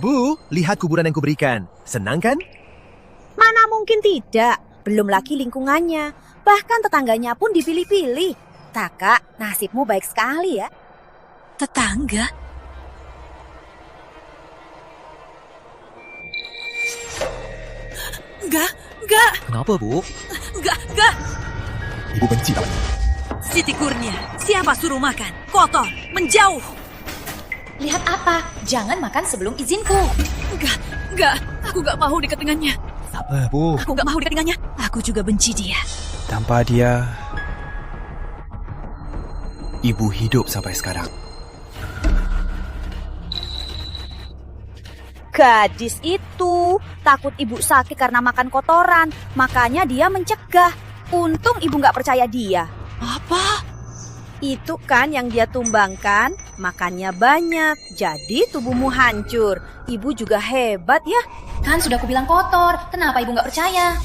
Bu, lihat kuburan yang kuberikan. Senang kan? Mana mungkin tidak. Belum lagi lingkungannya. Bahkan tetangganya pun dipilih-pilih. Kakak, nasibmu baik sekali ya. Tetangga? Enggak. Kenapa, Bu? Enggak. Ibu benci tak? Siti Kurnia, siapa suruh makan? Kotor, menjauh. Lihat apa? Jangan makan sebelum izinku. Enggak. Aku enggak mau dekat dengannya. Sabar, Bu. Aku enggak mau dekat dengannya. Aku juga benci dia. Tanpa dia, ibu hidup sampai sekarang. Gadis itu takut ibu sakit karena makan kotoran. Makanya dia mencegah. Untung ibu nggak percaya dia. Apa? Itu kan yang dia tumbangkan. Makannya banyak. Jadi tubuhmu hancur. Ibu juga hebat ya. Kan sudah kubilang kotor. Kenapa ibu nggak percaya?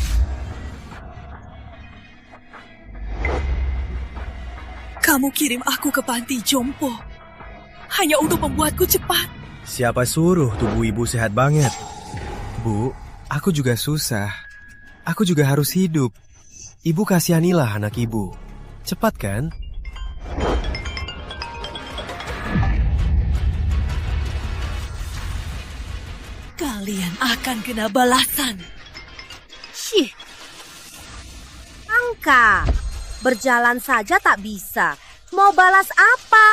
Kamu kirim aku ke panti jompo hanya untuk membuatku cepat. Siapa suruh tubuh ibu sehat banget? Bu, aku juga susah. Aku juga harus hidup. Ibu kasihanilah anak ibu. Cepat kan? Kalian akan kena balasan. Syih. Angka. Berjalan saja tak bisa. Mau balas apa?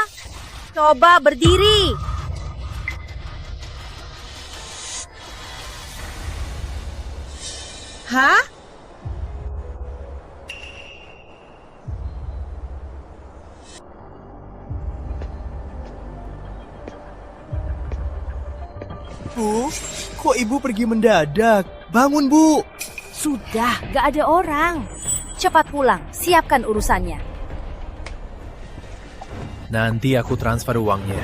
Coba berdiri. Hah? Bu, kok ibu pergi mendadak? Bangun, Bu. Sudah, gak ada orang. Cepat pulang, siapkan urusannya. Nanti aku transfer uangnya.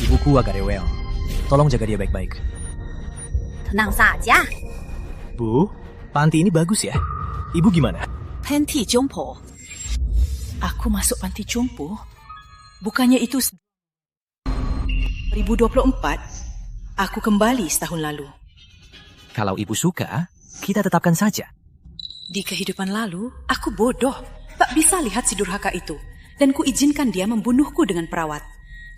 Ibuku agak rewel. Tolong jaga dia baik-baik. Tenang saja. Bu, panti ini bagus ya. Ibu gimana? Panti jompo. Aku masuk panti jompo. Bukannya itu 2024. Aku kembali setahun lalu. Kalau ibu suka, kita tetapkan saja. Di kehidupan lalu, aku bodoh. Tak bisa lihat si durhaka itu. Dan kuizinkan dia membunuhku dengan perawat.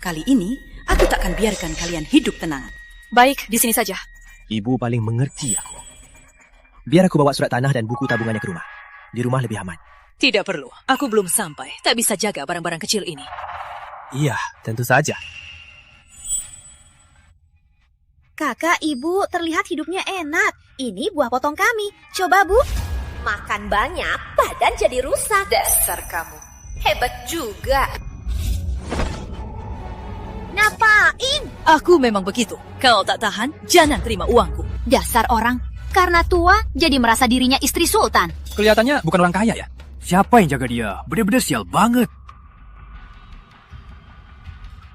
Kali ini, aku takkan biarkan kalian hidup tenang. Baik, di sini saja. Ibu paling mengerti aku. Biar aku bawa surat tanah dan buku tabungannya ke rumah. Di rumah lebih aman. Tidak perlu, aku belum sampai. Tak bisa jaga barang-barang kecil ini. Iya, tentu saja. Kakak, ibu terlihat hidupnya enak. Ini buah potong kami. Coba, Bu. Makan banyak, badan jadi rusak. Dasar kamu. Hebat juga. Ngapain? Aku memang begitu. Kau tak tahan, jangan terima uangku. Dasar orang. Karena tua, jadi merasa dirinya istri sultan. Kelihatannya bukan orang kaya ya. Siapa yang jaga dia? Bener-bener sial banget.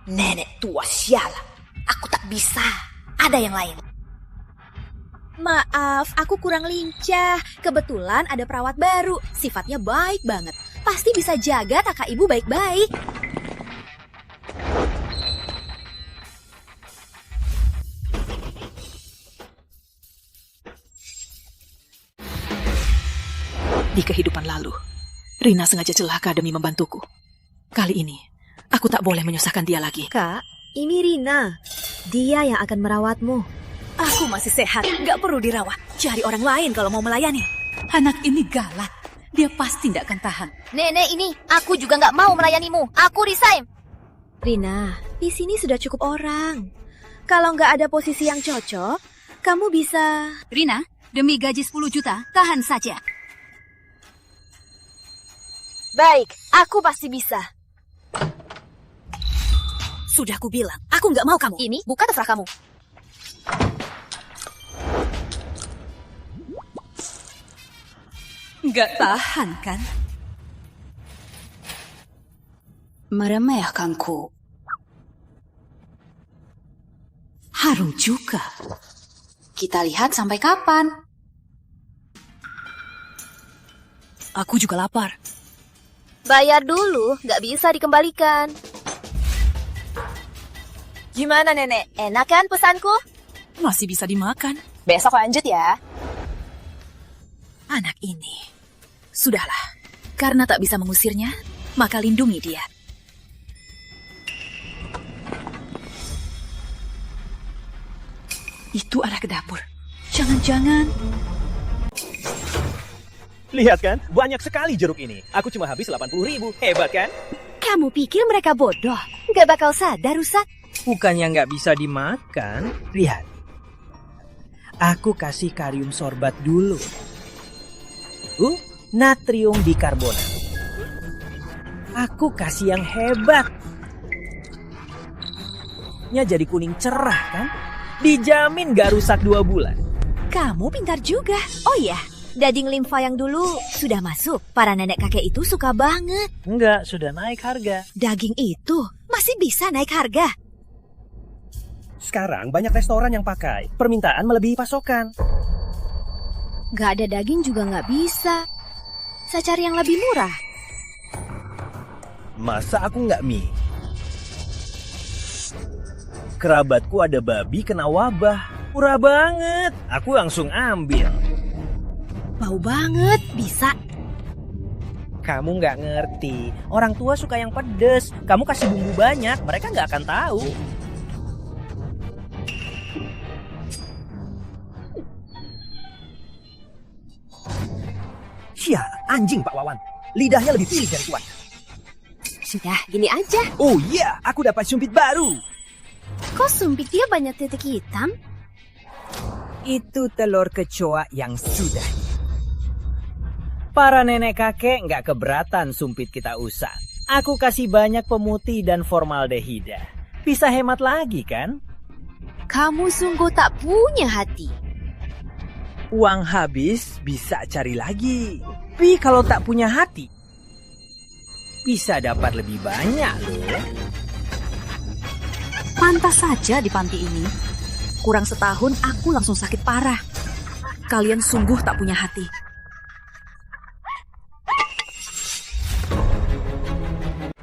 Nenek tua sialan. Aku tak bisa. Ada yang lain. Maaf, aku kurang lincah. Kebetulan ada perawat baru. Sifatnya baik banget. Pasti bisa jaga kakak ibu baik-baik. Di kehidupan lalu, Rina sengaja celaka demi membantuku. Kali ini, aku tak boleh menyusahkan dia lagi. Kak, ini Rina. Dia yang akan merawatmu. Aku masih sehat, gak perlu dirawat. Cari orang lain kalau mau melayani. Anak ini galak. Dia pasti tidak akan tahan. Nenek ini, aku juga nggak mau melayanimu. Aku resign. Rina, di sini sudah cukup orang. Kalau nggak ada posisi yang cocok, kamu bisa... Rina, demi gaji 10 juta, tahan saja. Baik, aku pasti bisa. Sudah aku bilang, aku nggak mau kamu. Ini bukan terserah kamu. Nggak tahan kan? Meremehkanku. Harum juga. Kita lihat sampai kapan. Aku juga lapar. Bayar dulu, nggak bisa dikembalikan. Gimana nenek? Enak kan pesanku? Masih bisa dimakan. Besok lanjut ya. Anak ini. Sudahlah. Karena tak bisa mengusirnya, maka lindungi dia. Itu arah ke dapur. Jangan-jangan... Lihat kan, banyak sekali jeruk ini. Aku cuma habis 80.000. Hebat kan? Kamu pikir mereka bodoh? Nggak bakal sadar, rusak. Bukannya nggak bisa dimakan. Lihat. Aku kasih kalium sorbat dulu. Natrium bikarbonat. Aku kasih yang hebat. Nya jadi kuning cerah kan? Dijamin gak rusak 2 bulan. Kamu pintar juga. Oh iya, daging limfa yang dulu sudah masuk. Para nenek kakek itu suka banget. Enggak, sudah naik harga. Daging itu masih bisa naik harga. Sekarang banyak restoran yang pakai. Permintaan melebihi pasokan. Gak ada daging juga nggak bisa. Saya cari yang lebih murah. Masa aku nggak mie? Kerabatku ada babi kena wabah. Murah banget. Aku langsung ambil. Bau banget, bisa. Kamu nggak ngerti. Orang tua suka yang pedes. Kamu kasih bumbu banyak, mereka nggak akan tahu. Sia, anjing Pak Wawan. Lidahnya lebih pilih dari tuan. Sudah, gini aja. Oh iya, aku dapat sumpit baru. Kok sumpit dia banyak titik hitam? Itu telur kecoa yang sudah. Para nenek kakek nggak keberatan sumpit kita usang. Aku kasih banyak pemutih dan formaldehida. Bisa hemat lagi kan? Kamu sungguh tak punya hati. Uang habis bisa cari lagi. Tapi kalau tak punya hati, bisa dapat lebih banyak loh. Pantas saja di panti ini. Kurang setahun aku langsung sakit parah. Kalian sungguh tak punya hati.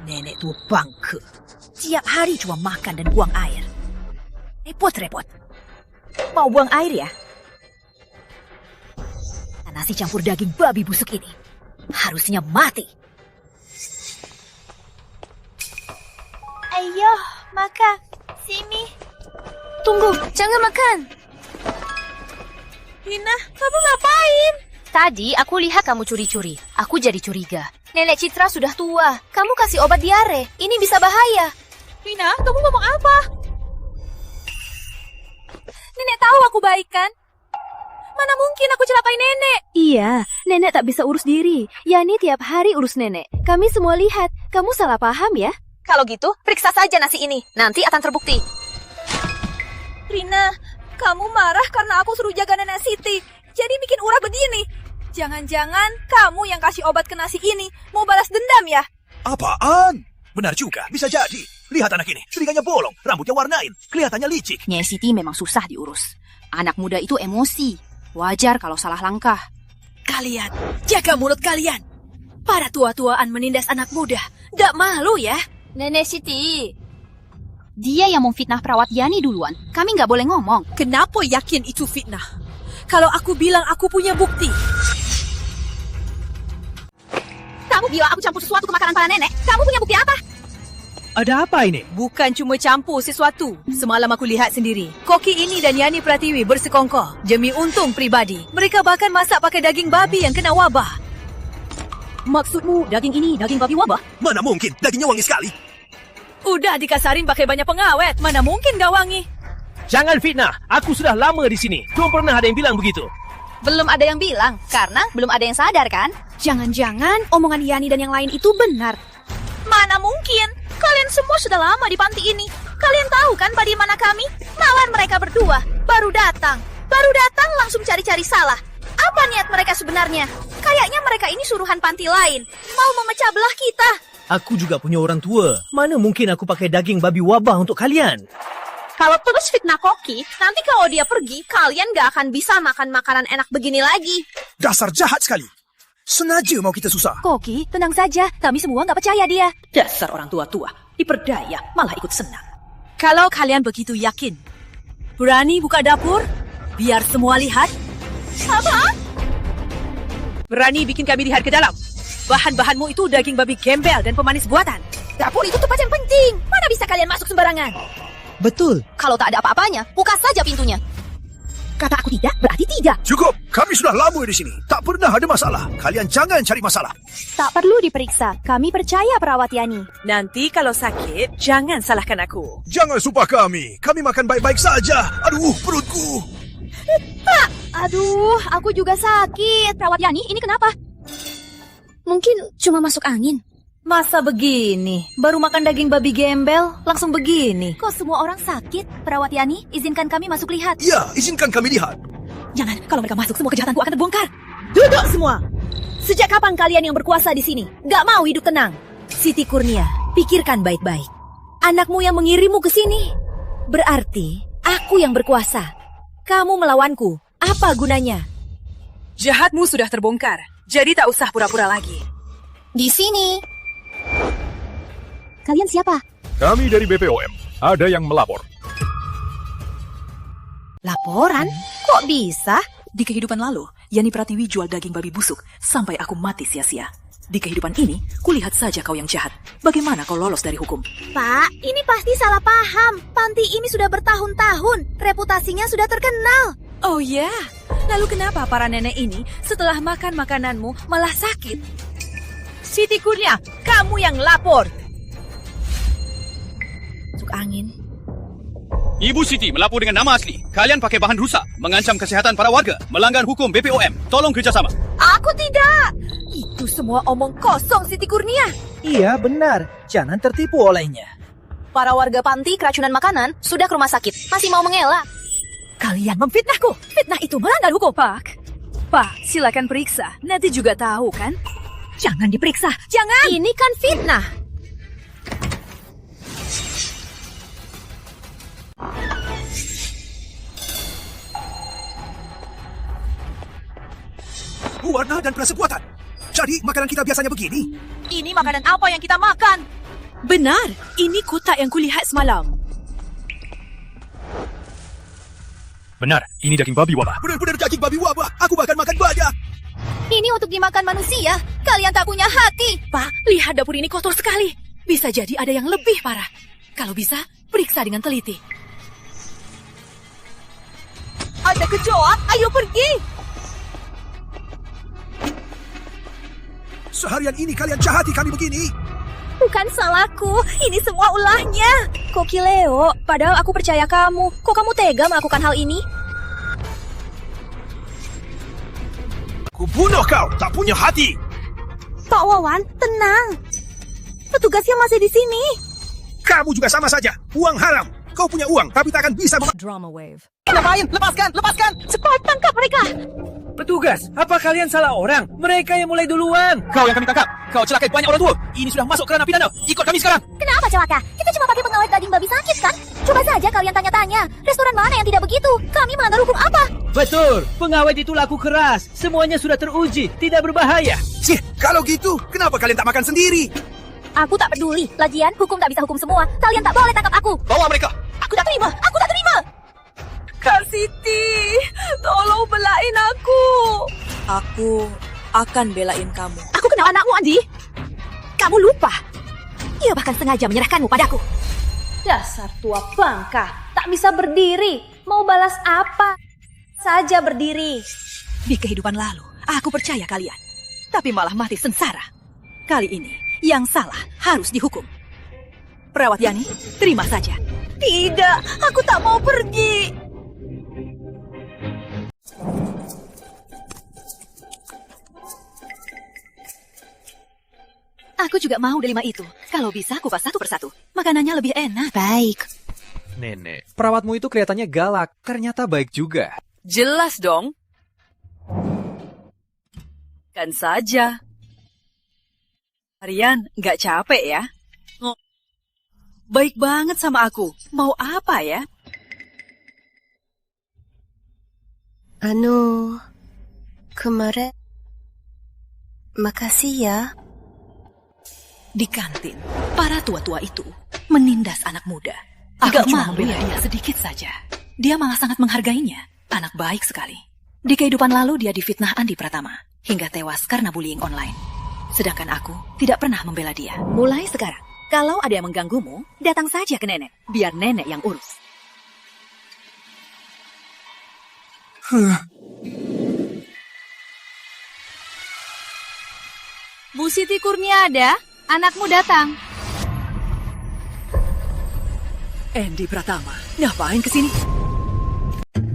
Nenek tua bangke. Tiap hari cuma makan dan buang air. Repot-repot. Mau buang air ya? Nasi campur daging babi busuk ini harusnya mati. Ayo, makan. Sini. Tunggu, jangan makan. Rina, kamu ngapain? Tadi aku lihat kamu curi-curi. Aku jadi curiga. Nenek Citra sudah tua. Kamu kasih obat diare. Ini bisa bahaya. Rina, kamu ngomong apa? Nenek tahu aku baik kan? Mana mungkin aku celakai nenek? Iya, nenek tak bisa urus diri. Yani tiap hari urus nenek. Kami semua lihat. Kamu salah paham ya? Kalau gitu, periksa saja nasi ini. Nanti akan terbukti. Rina, kamu marah karena aku suruh jaga nenek Siti. Jadi bikin ulah begini. Jangan-jangan kamu yang kasih obat ke nasi ini mau balas dendam ya? Apaan? Benar juga, bisa jadi. Lihat anak ini, telinganya bolong, rambutnya warnain, kelihatannya licik. Nyai Siti memang susah diurus. Anak muda itu emosi. Wajar kalau salah langkah. Kalian, jaga mulut kalian. Para tua-tuaan menindas anak muda. Nggak malu ya? Nenek Siti. Dia yang memfitnah perawat Yani duluan. Kami nggak boleh ngomong. Kenapa yakin itu fitnah? Kalau aku bilang aku punya bukti. Kamu bilang aku campur sesuatu ke makanan para nenek. Kamu punya bukti apa? Ada apa ini? Bukan cuma campur sesuatu. Semalam aku lihat sendiri. Koki ini dan Yani Pratiwi bersekongkol demi untung pribadi. Mereka bahkan masak pakai daging babi yang kena wabah. Maksudmu daging ini daging babi wabah? Mana mungkin, dagingnya wangi sekali. Udah dikasarin pakai banyak pengawet. Mana mungkin gak wangi? Jangan fitnah. Aku sudah lama di sini. Belum pernah ada yang bilang begitu. Belum ada yang bilang, karena belum ada yang sadar kan? Jangan-jangan omongan Yani dan yang lain itu benar. Mana mungkin? Kalian semua sudah lama di panti ini. Kalian tahu kan di mana kami? Malahan mereka berdua baru datang. Baru datang langsung cari-cari salah. Apa niat mereka sebenarnya? Kayaknya mereka ini suruhan panti lain. Mau memecah belah kita. Aku juga punya orang tua. Mana mungkin aku pakai daging babi wabah untuk kalian? Kalau terus fitnah Koki, nanti kalau dia pergi, kalian gak akan bisa makan makanan enak begini lagi. Dasar jahat sekali. Sengaja mau kita susah. Koki, tenang saja. Kami semua nggak percaya dia. Dasar orang tua-tua, diperdaya malah ikut senang. Kalau kalian begitu yakin, berani buka dapur? Biar semua lihat. Apa? Berani bikin kami lihat ke dalam. Bahan-bahanmu itu daging babi gembel dan pemanis buatan. Dapur itu tempat yang penting. Mana bisa kalian masuk sembarangan? Betul. Kalau tak ada apa-apanya, buka saja pintunya. Kata aku tidak, berarti tidak. Cukup, kami sudah lama di sini. Tak pernah ada masalah. Kalian jangan cari masalah. Tak perlu diperiksa. Kami percaya perawat Yani. Nanti kalau sakit, jangan salahkan aku. Jangan sumpah kami. Kami makan baik-baik saja. Aduh, perutku. Aduh, aku juga sakit. Perawat Yani, ini kenapa? Mungkin cuma masuk angin. Masa begini, baru makan daging babi gembel, langsung begini. Kok semua orang sakit? Perawat Yani, izinkan kami masuk lihat. Ya, izinkan kami lihat. Jangan, kalau mereka masuk semua kejahatanku akan terbongkar. Duduk semua. Sejak kapan kalian yang berkuasa di sini? Gak mau hidup tenang. Siti Kurnia, pikirkan baik-baik. Anakmu yang mengirimmu ke sini. Berarti aku yang berkuasa. Kamu melawanku. Apa gunanya? Jahatmu sudah terbongkar, jadi tak usah pura-pura lagi. Di sini. Kalian siapa? Kami dari BPOM. Ada yang melapor. Laporan? Kok bisa? Di kehidupan lalu, Yani Pratiwi jual daging babi busuk sampai aku mati sia-sia. Di kehidupan ini, kulihat saja kau yang jahat. Bagaimana kau lolos dari hukum? Pak, ini pasti salah paham. Panti ini sudah bertahun-tahun. Reputasinya sudah terkenal. Oh ya, lalu kenapa para nenek ini setelah makan makananmu malah sakit? Siti Kurnia, kamu yang lapor. Masuk angin. Ibu Siti melapor dengan nama asli. Kalian pakai bahan rusak, mengancam kesehatan para warga, melanggar hukum BPOM. Tolong kerjasama. Aku tidak. Itu semua omong kosong, Siti Kurnia. Iya, benar. Jangan tertipu olehnya. Para warga panti keracunan makanan sudah ke rumah sakit. Masih mau mengelak. Kalian memfitnahku. Fitnah itu melanggar hukum. Pak, silakan periksa. Nanti juga tahu kan? Jangan diperiksa. Jangan. Ini kan fitnah. Warna dan perasa kuatan. Jadi, makanan kita biasanya begini. Ini makanan apa yang kita makan? Benar, ini kotak yang kulihat semalam. Benar, ini daging babi wabah. Benar-benar daging babi wabah. Aku bahkan makan banyak. Ini untuk dimakan manusia. Kalian tak punya hati. Pak, lihat dapur ini kotor sekali. Bisa jadi ada yang lebih parah. Kalau bisa, periksa dengan teliti. Ada kecoa, ayo pergi. Seharian ini kalian jahati kami begini. Bukan salahku, ini semua ulahnya. Koki Leo, padahal aku percaya kamu. Kok kamu tega melakukan hal ini? Ku bunuh kau, tak punya hati. Pak Wawan, tenang. Petugasnya masih di sini. Kamu juga sama saja. Uang haram. Kau punya uang, tapi tak akan bisa Drama wave. Ngapain? Lepaskan, lepaskan. Cepat tangkap mereka. Petugas, apa kalian salah orang? Mereka yang mulai duluan. Kau yang kami tangkap. Kau celakai banyak orang tua. Ini sudah masuk kerana pidana. Ikut kami sekarang. Kenapa celaka? Kita cuma pakai pengawet daging babi sakit kan? Coba saja kalian tanya-tanya. Restoran mana yang tidak begitu? Kami melanggar hukum apa? Betul, pengawet itu laku keras. Semuanya sudah teruji, tidak berbahaya. Sih, kalau gitu, kenapa kalian tak makan sendiri? Aku tak peduli. Lagian, hukum tak bisa hukum semua. Kalian tak boleh tangkap aku. Bawa mereka. Aku tak terima. Aku tak terima. Kak Siti, tolong belain aku. Aku akan belain kamu. Aku kenal anakmu, Andi. Kamu lupa. Ia bahkan sengaja menyerahkanmu padaku. Dasar tua bangka, tak bisa berdiri. Mau balas apa? Saja berdiri. Di kehidupan lalu, aku percaya kalian. Tapi malah mati sengsara. Kali ini, yang salah harus dihukum. Perawat Yani, terima saja. Tidak, aku tak mau pergi. Aku juga mau delima itu. Kalau bisa kupas satu persatu. Makanannya lebih enak. Baik. Nenek, perawatmu itu kelihatannya galak. Ternyata baik juga. Jelas dong. Kan saja. Harian, nggak capek ya? Baik banget sama aku. Mau apa ya? Kemarin... Makasih ya. Di kantin, para tua-tua itu menindas anak muda. Aku cuma membela dia sedikit saja. Dia malah sangat menghargainya. Anak baik sekali. Di kehidupan lalu dia difitnah Andi Pratama hingga tewas karena bullying online. Sedangkan aku tidak pernah membela dia. Mulai sekarang, kalau ada yang mengganggumu, datang saja ke nenek. Biar nenek yang urus. Bu Siti Kurnia ada? Anakmu datang. Andi Pratama, ngapain kesini?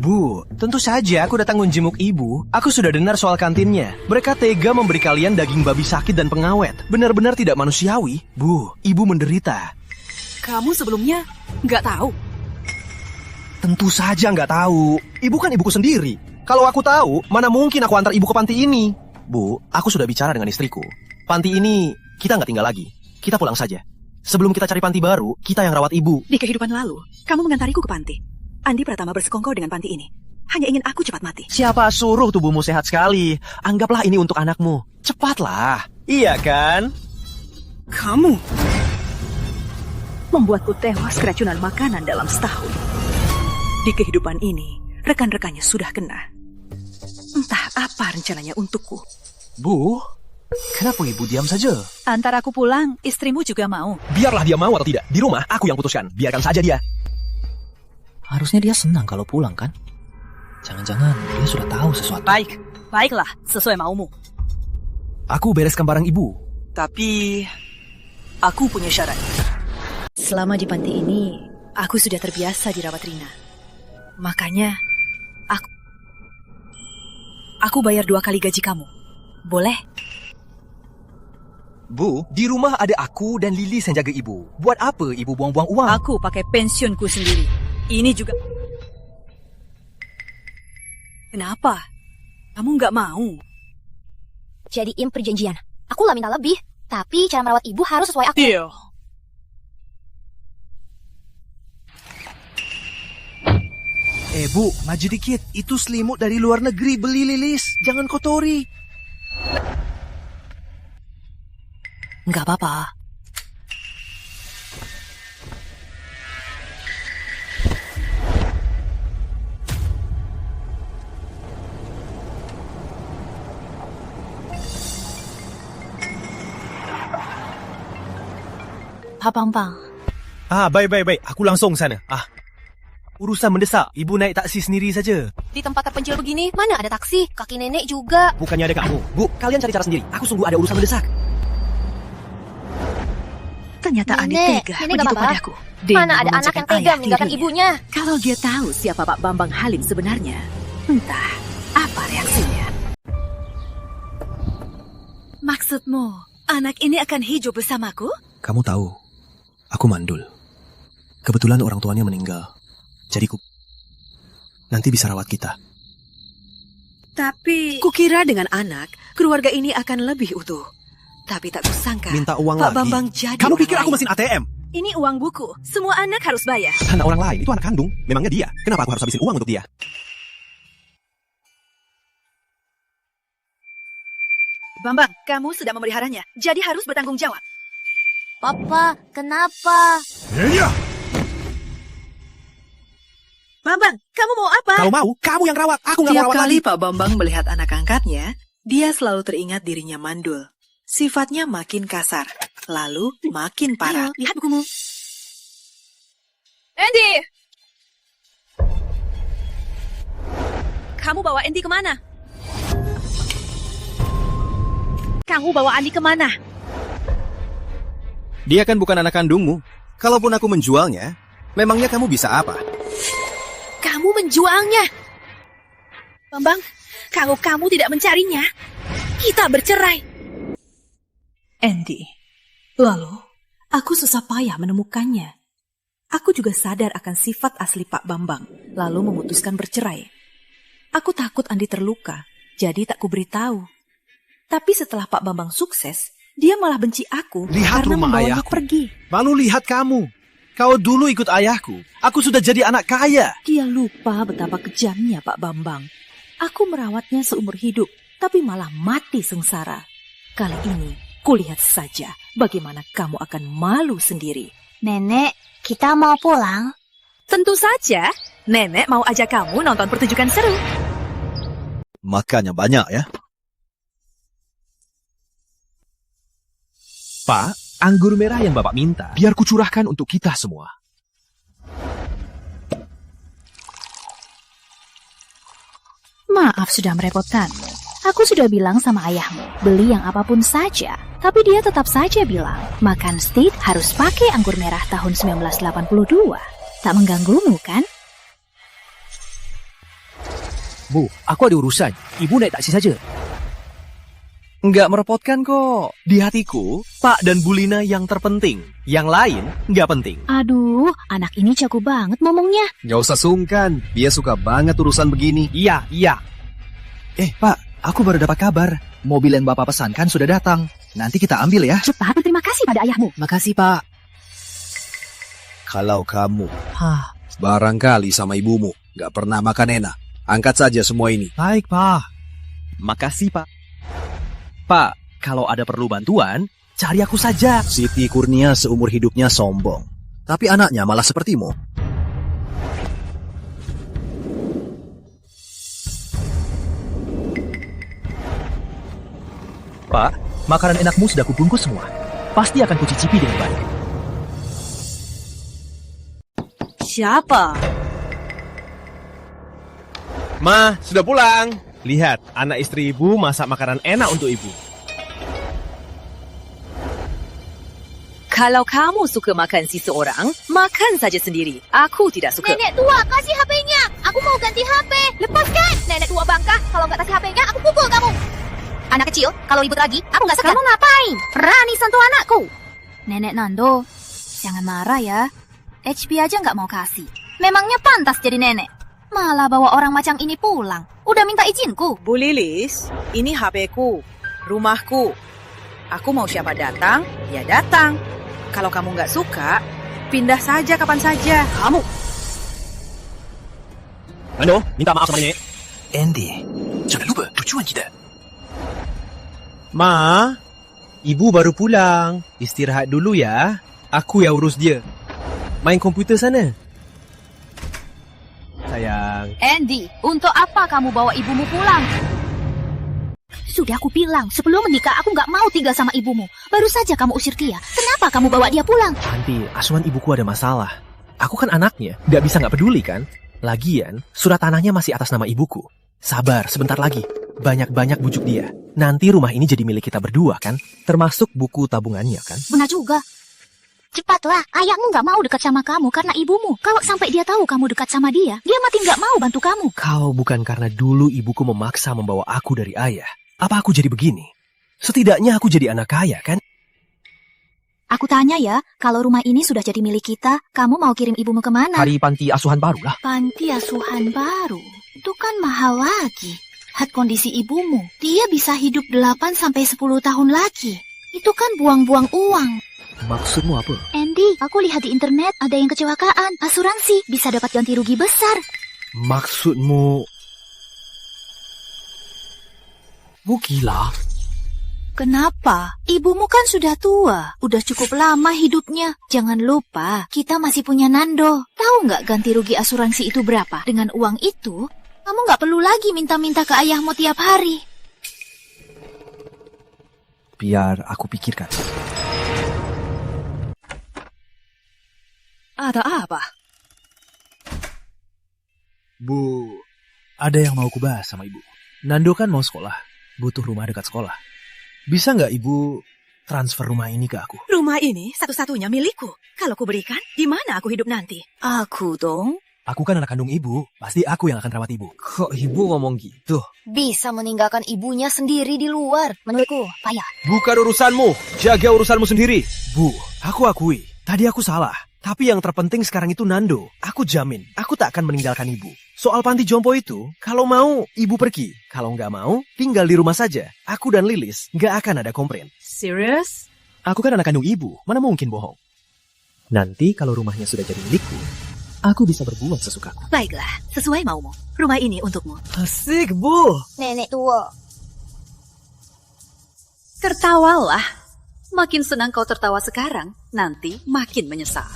Bu, tentu saja aku datang menjenguk ibu. Aku sudah dengar soal kantinnya. Mereka tega memberi kalian daging babi sakit dan pengawet. Benar-benar tidak manusiawi. Bu, ibu menderita. Kamu sebelumnya nggak tahu? Tentu saja nggak tahu. Ibu kan ibuku sendiri. Kalau aku tahu, mana mungkin aku antar ibu ke panti ini. Bu, aku sudah bicara dengan istriku. Panti ini kita nggak tinggal lagi. Kita pulang saja. Sebelum kita cari panti baru, kita yang rawat ibu. Di kehidupan lalu, kamu mengantariku ke panti. Andi Pratama bersekongkol dengan panti ini. Hanya ingin aku cepat mati. Siapa suruh tubuhmu sehat sekali? Anggaplah ini untuk anakmu. Cepatlah. Iya kan? Kamu membuatku tewas keracunan makanan dalam setahun. Di kehidupan ini, rekan-rekannya sudah kena. Entah apa rencananya untukku. Bu, kenapa ibu diam saja? Antara aku pulang, istrimu juga mau. Biarlah dia mau atau tidak. Di rumah, aku yang putuskan. Biarkan saja dia. Harusnya dia senang kalau pulang, kan? Jangan-jangan dia sudah tahu sesuatu. Baiklah, sesuai maumu. Aku bereskan barang ibu. Tapi, aku punya syarat. Selama di panti ini, aku sudah terbiasa dirawat Rina. Makanya, aku bayar 2 kali gaji kamu. Boleh? Bu, di rumah ada aku dan Lilis yang jaga ibu. Buat apa ibu buang-buang uang? Aku pakai pensiunku sendiri. Ini juga... Kenapa? Kamu nggak mau? Jadiin perjanjian. Aku lah minta lebih. Tapi cara merawat ibu harus sesuai aku. Iya. Bu, maju dikit. Itu selimut dari luar negeri. Beli, Lilis. Jangan kotori. Nggak apa-apa. Pak Bambang. Baik. Aku langsung sana. Urusan mendesak. Ibu naik taksi sendiri saja. Di tempat terpencil begini, mana ada taksi? Kaki nenek juga. Bukannya ada kamu. Bu, kalian cari cara sendiri. Aku sungguh ada urusan mendesak. Ternyata Andi tega begitu padaku. Mana ada anak yang tega meninggalkan ibunya? Kalau dia tahu siapa Pak Bambang Halim sebenarnya, entah apa reaksinya. Maksudmu, anak ini akan hidup bersamaku? Kamu tahu, aku mandul. Kebetulan orang tuanya meninggal. Jadi nanti bisa rawat kita. Tapi kukira dengan anak, keluarga ini akan lebih utuh. Tapi tak kusangka minta uang Pak lagi. Bambang jadi Kamu pikir lain. aku mesin ATM? Ini uang buku. Semua anak harus bayar. Anak orang lain itu anak kandung. Memangnya dia. Kenapa aku harus habisin uang untuk dia? Bambang, kamu sudah memeliharanya. Jadi harus bertanggung jawab. Papa, kenapa? Iya. Bambang, kamu mau apa? Kalau mau, kamu yang rawat. Aku nggak mau Tiap rawat kali lagi. Pak Bambang melihat anak angkatnya, dia selalu teringat dirinya mandul. Sifatnya makin kasar, lalu makin parah. Ayo, lihat bukumu. Andy! Kamu bawa Andy kemana? Kamu bawa Andy kemana? Dia kan bukan anak kandungmu. Kalaupun aku menjualnya, memangnya kamu bisa apa? Kamu menjualnya. Bambang, kalau kamu tidak mencarinya, kita bercerai. Andy, lalu aku susah payah menemukannya. Aku juga sadar akan sifat asli Pak Bambang, lalu memutuskan bercerai. Aku takut Andi terluka, jadi tak kuberitahu. Tapi setelah Pak Bambang sukses, dia malah benci aku Lihat karena rumah membawanya ayahku. pergi. Lalu lihat kamu. Kau dulu ikut ayahku. Aku sudah jadi anak kaya. Dia lupa betapa kejamnya Pak Bambang. Aku merawatnya seumur hidup, tapi malah mati sengsara. Kali ini, kulihat saja bagaimana kamu akan malu sendiri. Nenek, kita mau pulang? Tentu saja. Nenek mau ajak kamu nonton pertunjukan seru. Makannya banyak ya. Pak, anggur merah yang Bapak minta, biar kucurahkan untuk kita semua. Maaf sudah merepotkanmu. Aku sudah bilang sama ayahmu, beli yang apapun saja. Tapi dia tetap saja bilang, makan steak harus pakai anggur merah tahun 1982. Tak mengganggumu kan? Bu, aku ada urusan. Ibu naik taksi saja. Nggak merepotkan kok. Di hatiku, Pak dan Bu Lina yang terpenting. Yang lain, nggak penting. Aduh, anak ini jago banget ngomongnya. Nggak usah sungkan, dia suka banget urusan begini. Iya. Pak, aku baru dapat kabar. Mobil yang Bapak pesankan sudah datang. Nanti kita ambil ya. Cepat berterima kasih pada ayahmu. Makasih, Pak. Kalau kamu barangkali sama ibumu nggak pernah makan enak, angkat saja semua ini. Baik, Pak. Makasih, Pak. Pak, kalau ada perlu bantuan, cari aku saja. Siti Kurnia seumur hidupnya sombong, tapi anaknya malah sepertimu. Pak, makanan enakmu sudah kubungkus semua. Pasti akan kucicipi dengan baik. Siapa? Ma, sudah pulang. Lihat, anak istri ibu masak makanan enak untuk ibu. Kalau kamu suka makan seseorang, makan saja sendiri. Aku tidak suka. Nenek tua, kasih HP-nya. Aku mau ganti HP. Lepaskan. Nenek tua bangka, kalau nggak kasih HP-nya, aku pukul kamu. Anak kecil, kalau ribut lagi, aku nggak segan. Kamu ngapain? Berani sentuh anakku. Nenek Nando, jangan marah ya. HP aja nggak mau kasih. Memangnya pantas jadi nenek? Malah bawa orang macam ini pulang. Udah minta izinku. Bu Lilis, ini HP-ku, rumahku. Aku mau siapa datang, ya datang. Kalau kamu nggak suka, pindah saja kapan saja. Kamu. Nando, minta maaf sama nenek. Andy, jangan lupa tujuan kita. Ma, ibu baru pulang. Istirahat dulu ya. Aku yang urus dia. Main komputer sana. Sayang. Andy, untuk apa kamu bawa ibumu pulang? Sudah aku bilang, sebelum menikah aku nggak mau tinggal sama ibumu. Baru saja kamu usir dia. Kenapa kamu bawa dia pulang? Nanti, asuhan ibuku ada masalah. Aku kan anaknya, nggak bisa nggak peduli kan? Lagian, surat tanahnya masih atas nama ibuku. Sabar, sebentar lagi. Banyak-banyak bujuk dia. Nanti rumah ini jadi milik kita berdua kan? Termasuk buku tabungannya kan? Benar juga. Cepatlah, ayahmu nggak mau dekat sama kamu karena ibumu. Kalau sampai dia tahu kamu dekat sama dia, dia mati nggak mau bantu kamu. Kalau bukan karena dulu ibuku memaksa membawa aku dari ayah, apa aku jadi begini? Setidaknya aku jadi anak kaya kan? Aku tanya ya, kalau rumah ini sudah jadi milik kita, kamu mau kirim ibumu kemana? Hari panti asuhan baru lah. Panti asuhan baru? Itu kan mahal lagi. Lihat kondisi ibumu, dia bisa hidup 8-10 tahun lagi. Itu kan buang-buang uang. Maksudmu apa? Andy, aku lihat di internet ada yang kecelakaan. Asuransi bisa dapat ganti rugi besar. Maksudmu... Mu gila? Kenapa? Ibumu kan sudah tua. Udah cukup lama hidupnya. Jangan lupa, kita masih punya Nando. Tahu nggak ganti rugi asuransi itu berapa? Dengan uang itu, kamu nggak perlu lagi minta-minta ke ayahmu tiap hari. Biar aku pikirkan. Ada apa? Bu, ada yang mau kubahas sama ibu. Nando kan mau sekolah, butuh rumah dekat sekolah. Bisa nggak ibu transfer rumah ini ke aku? Rumah ini satu-satunya milikku. Kalau ku berikan, di mana aku hidup nanti? Aku dong. Aku kan anak kandung ibu, pasti aku yang akan rawat ibu. Kok ibu ngomong gitu? Bisa meninggalkan ibunya sendiri di luar. Menurutku, payah. Bukan urusanmu, jaga urusanmu sendiri. Bu, aku akui, tadi aku salah. Tapi yang terpenting sekarang itu Nando. Aku jamin, aku tak akan meninggalkan ibu. Soal panti jompo itu, kalau mau, ibu pergi. Kalau nggak mau, tinggal di rumah saja. Aku dan Lilis nggak akan ada komplain. Serius? Aku kan anak kandung ibu, mana mungkin bohong. Nanti kalau rumahnya sudah jadi milikku, aku bisa berbuat sesukaku. Baiklah, sesuai maumu. Rumah ini untukmu. Asik, Bu. Nenek tua. Tertawalah. Makin senang kau tertawa sekarang, nanti makin menyesal.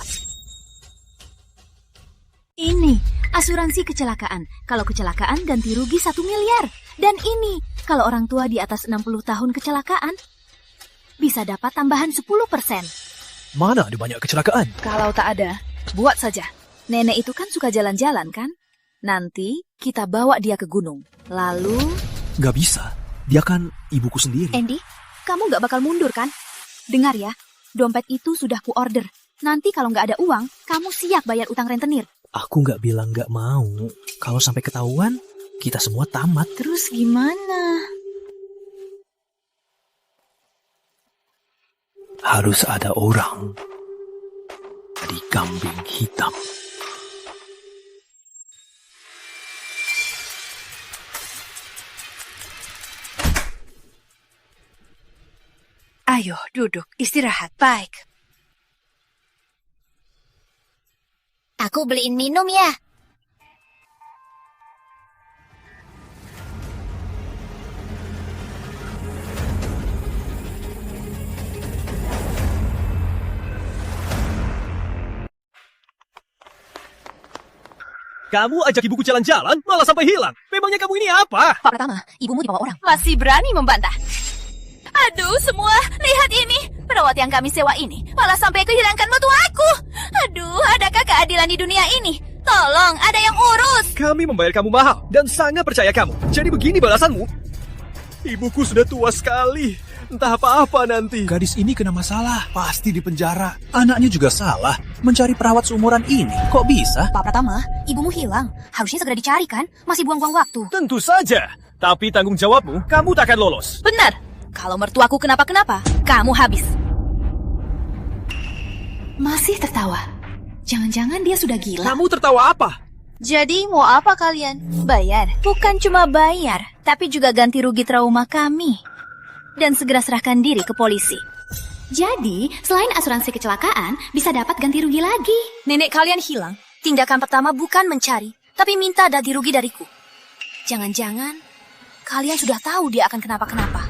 Ini asuransi kecelakaan. Kalau kecelakaan ganti rugi 1 miliar. Dan ini kalau orang tua di atas 60 tahun kecelakaan bisa dapat tambahan 10%. Mana ada banyak kecelakaan? Kalau tak ada, buat saja. Nenek itu kan suka jalan-jalan kan? Nanti kita bawa dia ke gunung. Lalu... Gak bisa. Dia kan ibuku sendiri. Andy, kamu gak bakal mundur kan? Dengar ya, dompet itu sudah ku order. Nanti kalau gak ada uang, kamu siap bayar utang rentenir. Aku gak bilang gak mau. Kalau sampai ketahuan, kita semua tamat. Terus gimana? Harus ada orang di kambing hitam. Ayo, duduk, istirahat. Baik. Aku beliin minum ya. Kamu ajak ibuku jalan-jalan, malah sampai hilang. Memangnya kamu ini apa? Pak Pratama, ibumu dibawa orang. Masih berani membantah. Aduh, semua, lihat ini. Perawat yang kami sewa ini malah sampai kehilangan mertuaku. Aduh, adakah keadilan di dunia ini? Tolong, ada yang urus. Kami membayar kamu mahal dan sangat percaya kamu. Jadi begini balasanmu. Ibuku sudah tua sekali. Entah apa-apa nanti. Gadis ini kena masalah, pasti di penjara. Anaknya juga salah, mencari perawat seumuran ini. Kok bisa? Pak Pratama, ibumu hilang. Harusnya segera dicari kan? Masih buang-buang waktu. Tentu saja. Tapi tanggung jawabmu, kamu tak akan lolos. Benar. Kalau mertuaku kenapa-kenapa, kamu habis. Masih tertawa. Jangan-jangan dia sudah gila. Kamu tertawa apa? Jadi mau apa kalian? Bayar. Bukan cuma bayar, tapi juga ganti rugi trauma kami. Dan segera serahkan diri ke polisi. Jadi, selain asuransi kecelakaan, bisa dapat ganti rugi lagi. Nenek kalian hilang. Tindakan pertama bukan mencari, tapi minta ganti rugi dariku. Jangan-jangan kalian sudah tahu dia akan kenapa-kenapa.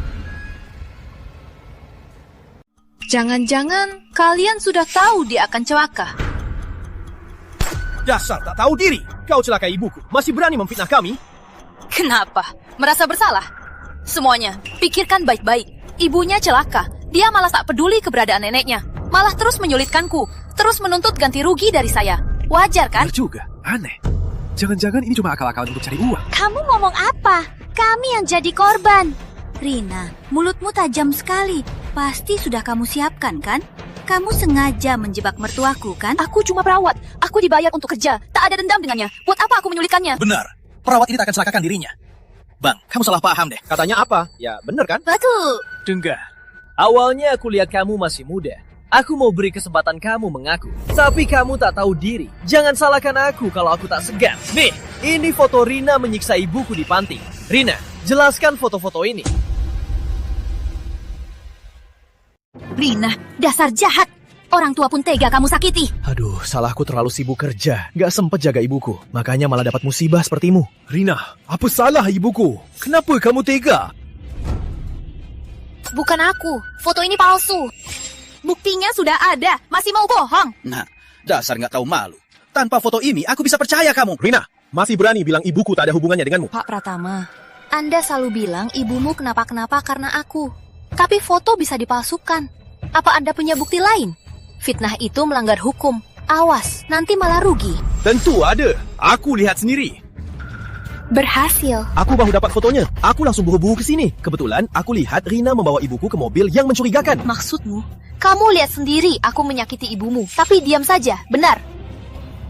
Jangan-jangan kalian sudah tahu dia akan celaka. Dasar tak tahu diri. Kau celakai ibuku. Masih berani memfitnah kami? Kenapa? Merasa bersalah? Semuanya, pikirkan baik-baik. Ibunya celaka. Dia malah tak peduli keberadaan neneknya. Malah terus menyulitkanku. Terus menuntut ganti rugi dari saya. Wajar kan? Benar juga. Aneh. Jangan-jangan ini cuma akal-akalan untuk cari uang. Kamu ngomong apa? Kami yang jadi korban. Rina, mulutmu tajam sekali. Pasti sudah kamu siapkan kan? Kamu sengaja menjebak mertuaku kan? Aku cuma perawat. Aku dibayar untuk kerja. Tak ada dendam dengannya. Buat apa aku menyulitkannya? Benar. Perawat ini tak akan celakakan dirinya. Bang, kamu salah paham deh. Katanya apa? Ya bener kan? Betul. Dengar. Awalnya aku lihat kamu masih muda. Aku mau beri kesempatan kamu mengaku. Tapi kamu tak tahu diri. Jangan salahkan aku kalau aku tak segan. Nih, ini foto Rina menyiksa ibuku di panti. Rina, jelaskan foto-foto ini. Rina, dasar jahat. Orang tua pun tega kamu sakiti. Aduh, salahku terlalu sibuk kerja. Gak sempet jaga ibuku. Makanya malah dapat musibah sepertimu. Rina, apa salah ibuku? Kenapa kamu tega? Bukan aku. Foto ini palsu. Buktinya sudah ada. Masih mau bohong? Nah, dasar nggak tahu malu. Tanpa foto ini, aku bisa percaya kamu. Rina, masih berani bilang ibuku tak ada hubungannya denganmu. Pak Pratama, Anda selalu bilang ibumu kenapa-kenapa karena aku. Tapi foto bisa dipalsukan. Apa Anda punya bukti lain? Fitnah itu melanggar hukum. Awas, nanti malah rugi. Tentu ada. Aku lihat sendiri. Berhasil. Aku baru dapat fotonya. Aku langsung buru-buru ke sini. Kebetulan aku lihat Rina membawa ibuku ke mobil yang mencurigakan. Maksudmu? Kamu lihat sendiri aku menyakiti ibumu. Tapi diam saja, benar.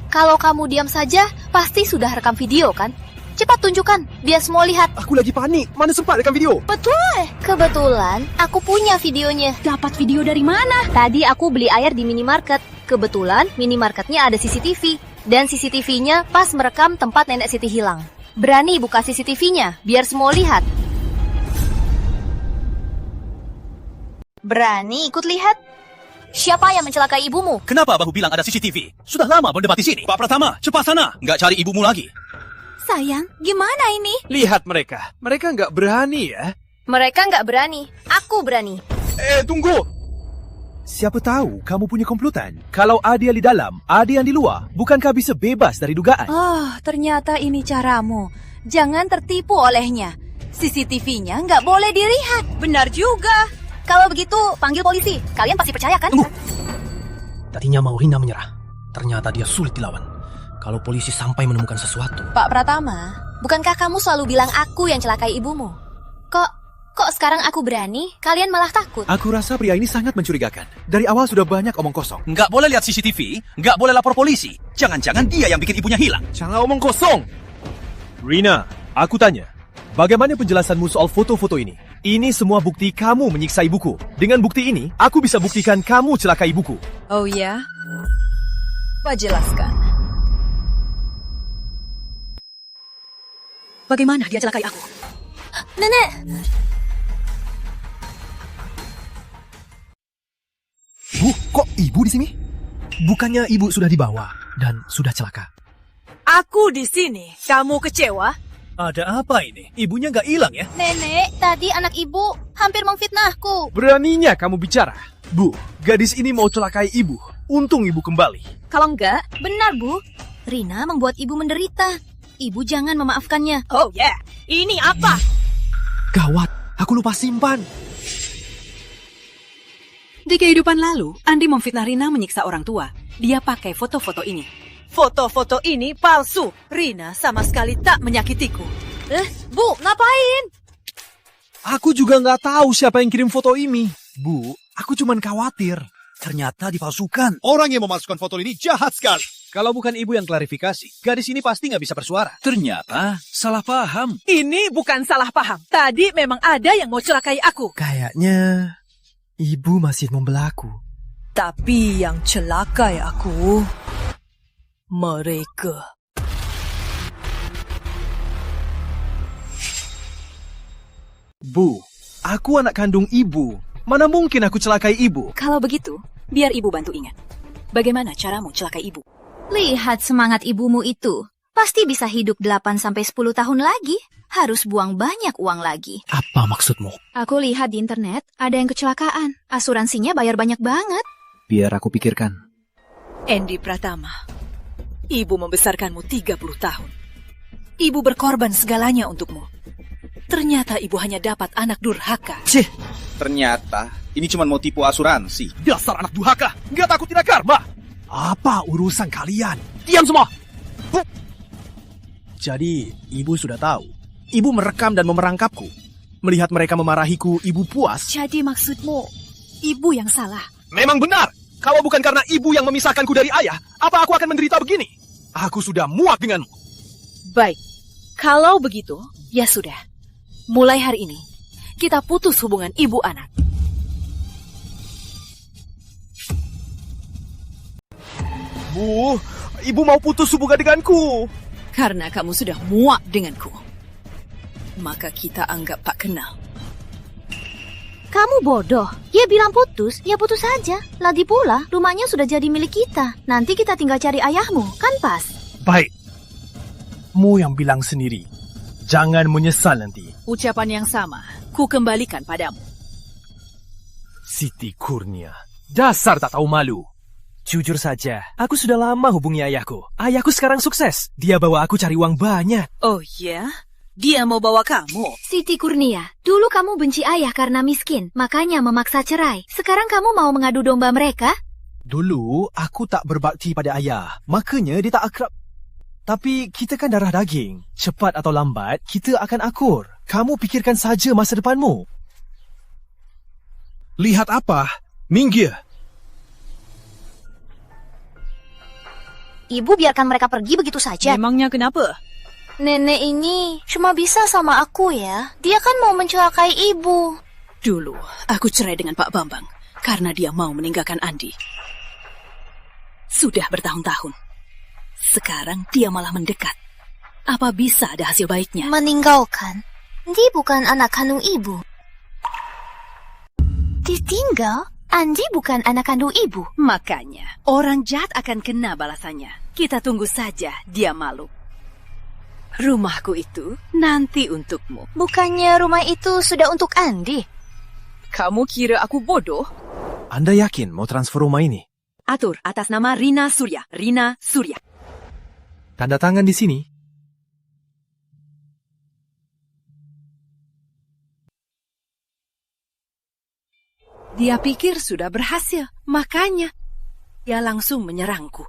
Kalau kamu diam saja, pasti sudah rekam video kan? Cepat tunjukkan, biar semua lihat. Aku lagi panik. Mana sempat rekam video? Betul. Kebetulan aku punya videonya. Dapat video dari mana? Tadi aku beli air di minimarket. Kebetulan minimarketnya ada CCTV. Dan CCTV-nya pas merekam tempat nenek Siti hilang. Berani buka CCTV-nya, biar semua lihat. Berani ikut lihat? Siapa yang mencelakai ibumu? Kenapa baru bilang ada CCTV? Sudah lama berdebat di sini. Pak Pratama, cepat sana. Nggak cari ibumu lagi. Sayang, gimana ini? Lihat mereka. Mereka nggak berani ya. Mereka nggak berani. Aku berani. Tunggu. Siapa tahu kamu punya komplotan? Kalau Adi yang di dalam, Adi yang di luar, bukankah bisa bebas dari dugaan? Oh, ternyata ini caramu. Jangan tertipu olehnya. CCTV-nya nggak boleh dilihat. Benar juga. Kalau begitu, panggil polisi. Kalian pasti percaya kan? Tunggu. Tadinya mau Rina menyerah. Ternyata dia sulit dilawan. Kalau polisi sampai menemukan sesuatu. Pak Pratama, bukankah kamu selalu bilang aku yang celakai ibumu? Kok sekarang aku berani, kalian malah takut? Aku rasa pria ini sangat mencurigakan. Dari awal sudah banyak omong kosong. Nggak boleh lihat CCTV, nggak boleh lapor polisi. Jangan-jangan dia yang bikin ibunya hilang. Jangan omong kosong. Rina, aku tanya. Bagaimana penjelasanmu soal foto-foto ini? Ini semua bukti kamu menyiksa ibuku. Dengan bukti ini, aku bisa buktikan kamu celakai ibuku. Oh ya? Pak jelaskan. Bagaimana dia celakai aku? Nenek! Bu, kok ibu di sini? Bukannya ibu sudah dibawa dan sudah celaka? Aku di sini. Kamu kecewa? Ada apa ini? Ibunya nggak hilang ya? Nenek, tadi anak ibu hampir memfitnahku. Beraninya kamu bicara. Bu, gadis ini mau celakai ibu. Untung ibu kembali. Kalau enggak, benar Bu. Rina membuat ibu menderita. Ibu jangan memaafkannya. Oh ya, ini apa? Gawat, aku lupa simpan. Di kehidupan lalu, Andi memfitnah Rina menyiksa orang tua. Dia pakai foto-foto ini. Foto-foto ini palsu. Rina sama sekali tak menyakitiku. Bu, ngapain? Aku juga nggak tahu siapa yang kirim foto ini. Bu, aku cuman khawatir. Ternyata dipalsukan. Orang yang memalsukan foto ini jahat sekali. Kalau bukan ibu yang klarifikasi, gadis ini pasti nggak bisa bersuara. Ternyata salah paham. Ini bukan salah paham. Tadi memang ada yang mau celakai aku. Kayaknya ibu masih membelaku. Tapi yang celakai aku, mereka. Bu, aku anak kandung ibu. Mana mungkin aku celakai ibu? Kalau begitu, biar ibu bantu ingat. Bagaimana caramu celakai ibu? Lihat semangat ibumu itu. Pasti bisa hidup 8-10 tahun lagi. Harus buang banyak uang lagi. Apa maksudmu? Aku lihat di internet ada yang kecelakaan. Asuransinya bayar banyak banget. Biar aku pikirkan. Andy Pratama, ibu membesarkanmu 30 tahun. Ibu berkorban segalanya untukmu. Ternyata ibu hanya dapat anak durhaka. Cih, Ternyata ini cuma mau tipu asuransi. Dasar anak durhaka, nggak takut tidak karma. Apa urusan kalian? Diam semua. Bu. Jadi, ibu sudah tahu. Ibu merekam dan memerangkapku. Melihat mereka memarahiku, ibu puas. Jadi maksudmu, ibu yang salah? Memang benar. Kalau bukan karena ibu yang memisahkanku dari ayah, apa aku akan menderita begini? Aku sudah muak denganmu. Baik, kalau begitu, ya sudah. Mulai hari ini, kita putus hubungan ibu anak. Bu, ibu mau putus hubungan denganku. Karena kamu sudah muak denganku, maka kita anggap tak kenal. Kamu bodoh. Dia bilang putus, ya putus saja. Lagi pula, rumahnya sudah jadi milik kita. Nanti kita tinggal cari ayahmu, kan pas? Baik. Mu yang bilang sendiri. Jangan menyesal nanti. Ucapan yang sama, ku kembalikan padamu. Siti Kurnia. Dasar tak tahu malu. Jujur saja, aku sudah lama hubungi ayahku. Ayahku sekarang sukses. Dia bawa aku cari uang banyak. Oh ya? Dia mau bawa kamu? Siti Kurnia, dulu kamu benci ayah karena miskin, makanya memaksa cerai. Sekarang kamu mau mengadu domba mereka? Dulu, aku tak berbakti pada ayah. Makanya dia tak akrab. Tapi kita kan darah daging. Cepat atau lambat, kita akan akur. Kamu pikirkan saja masa depanmu. Lihat apa? Minggir. Ibu biarkan mereka pergi begitu saja. Memangnya kenapa? Nenek ini cuma bisa sama aku ya. Dia kan mau mencelakai ibu. Dulu, aku cerai dengan Pak Bambang karena dia mau meninggalkan Andi. Sudah bertahun-tahun. Sekarang dia malah mendekat. Apa bisa ada hasil baiknya? Meninggalkan? Dia bukan anak kandung ibu. Ditinggal? Andi bukan anak kandung ibu. Makanya, orang jahat akan kena balasannya. Kita tunggu saja dia malu. Rumahku itu nanti untukmu. Bukannya rumah itu sudah untuk Andi? Kamu kira aku bodoh? Anda yakin mau transfer rumah ini? Atur atas nama Rina Surya. Rina Surya. Tanda tangan di sini. Dia pikir sudah berhasil, makanya dia langsung menyerangku.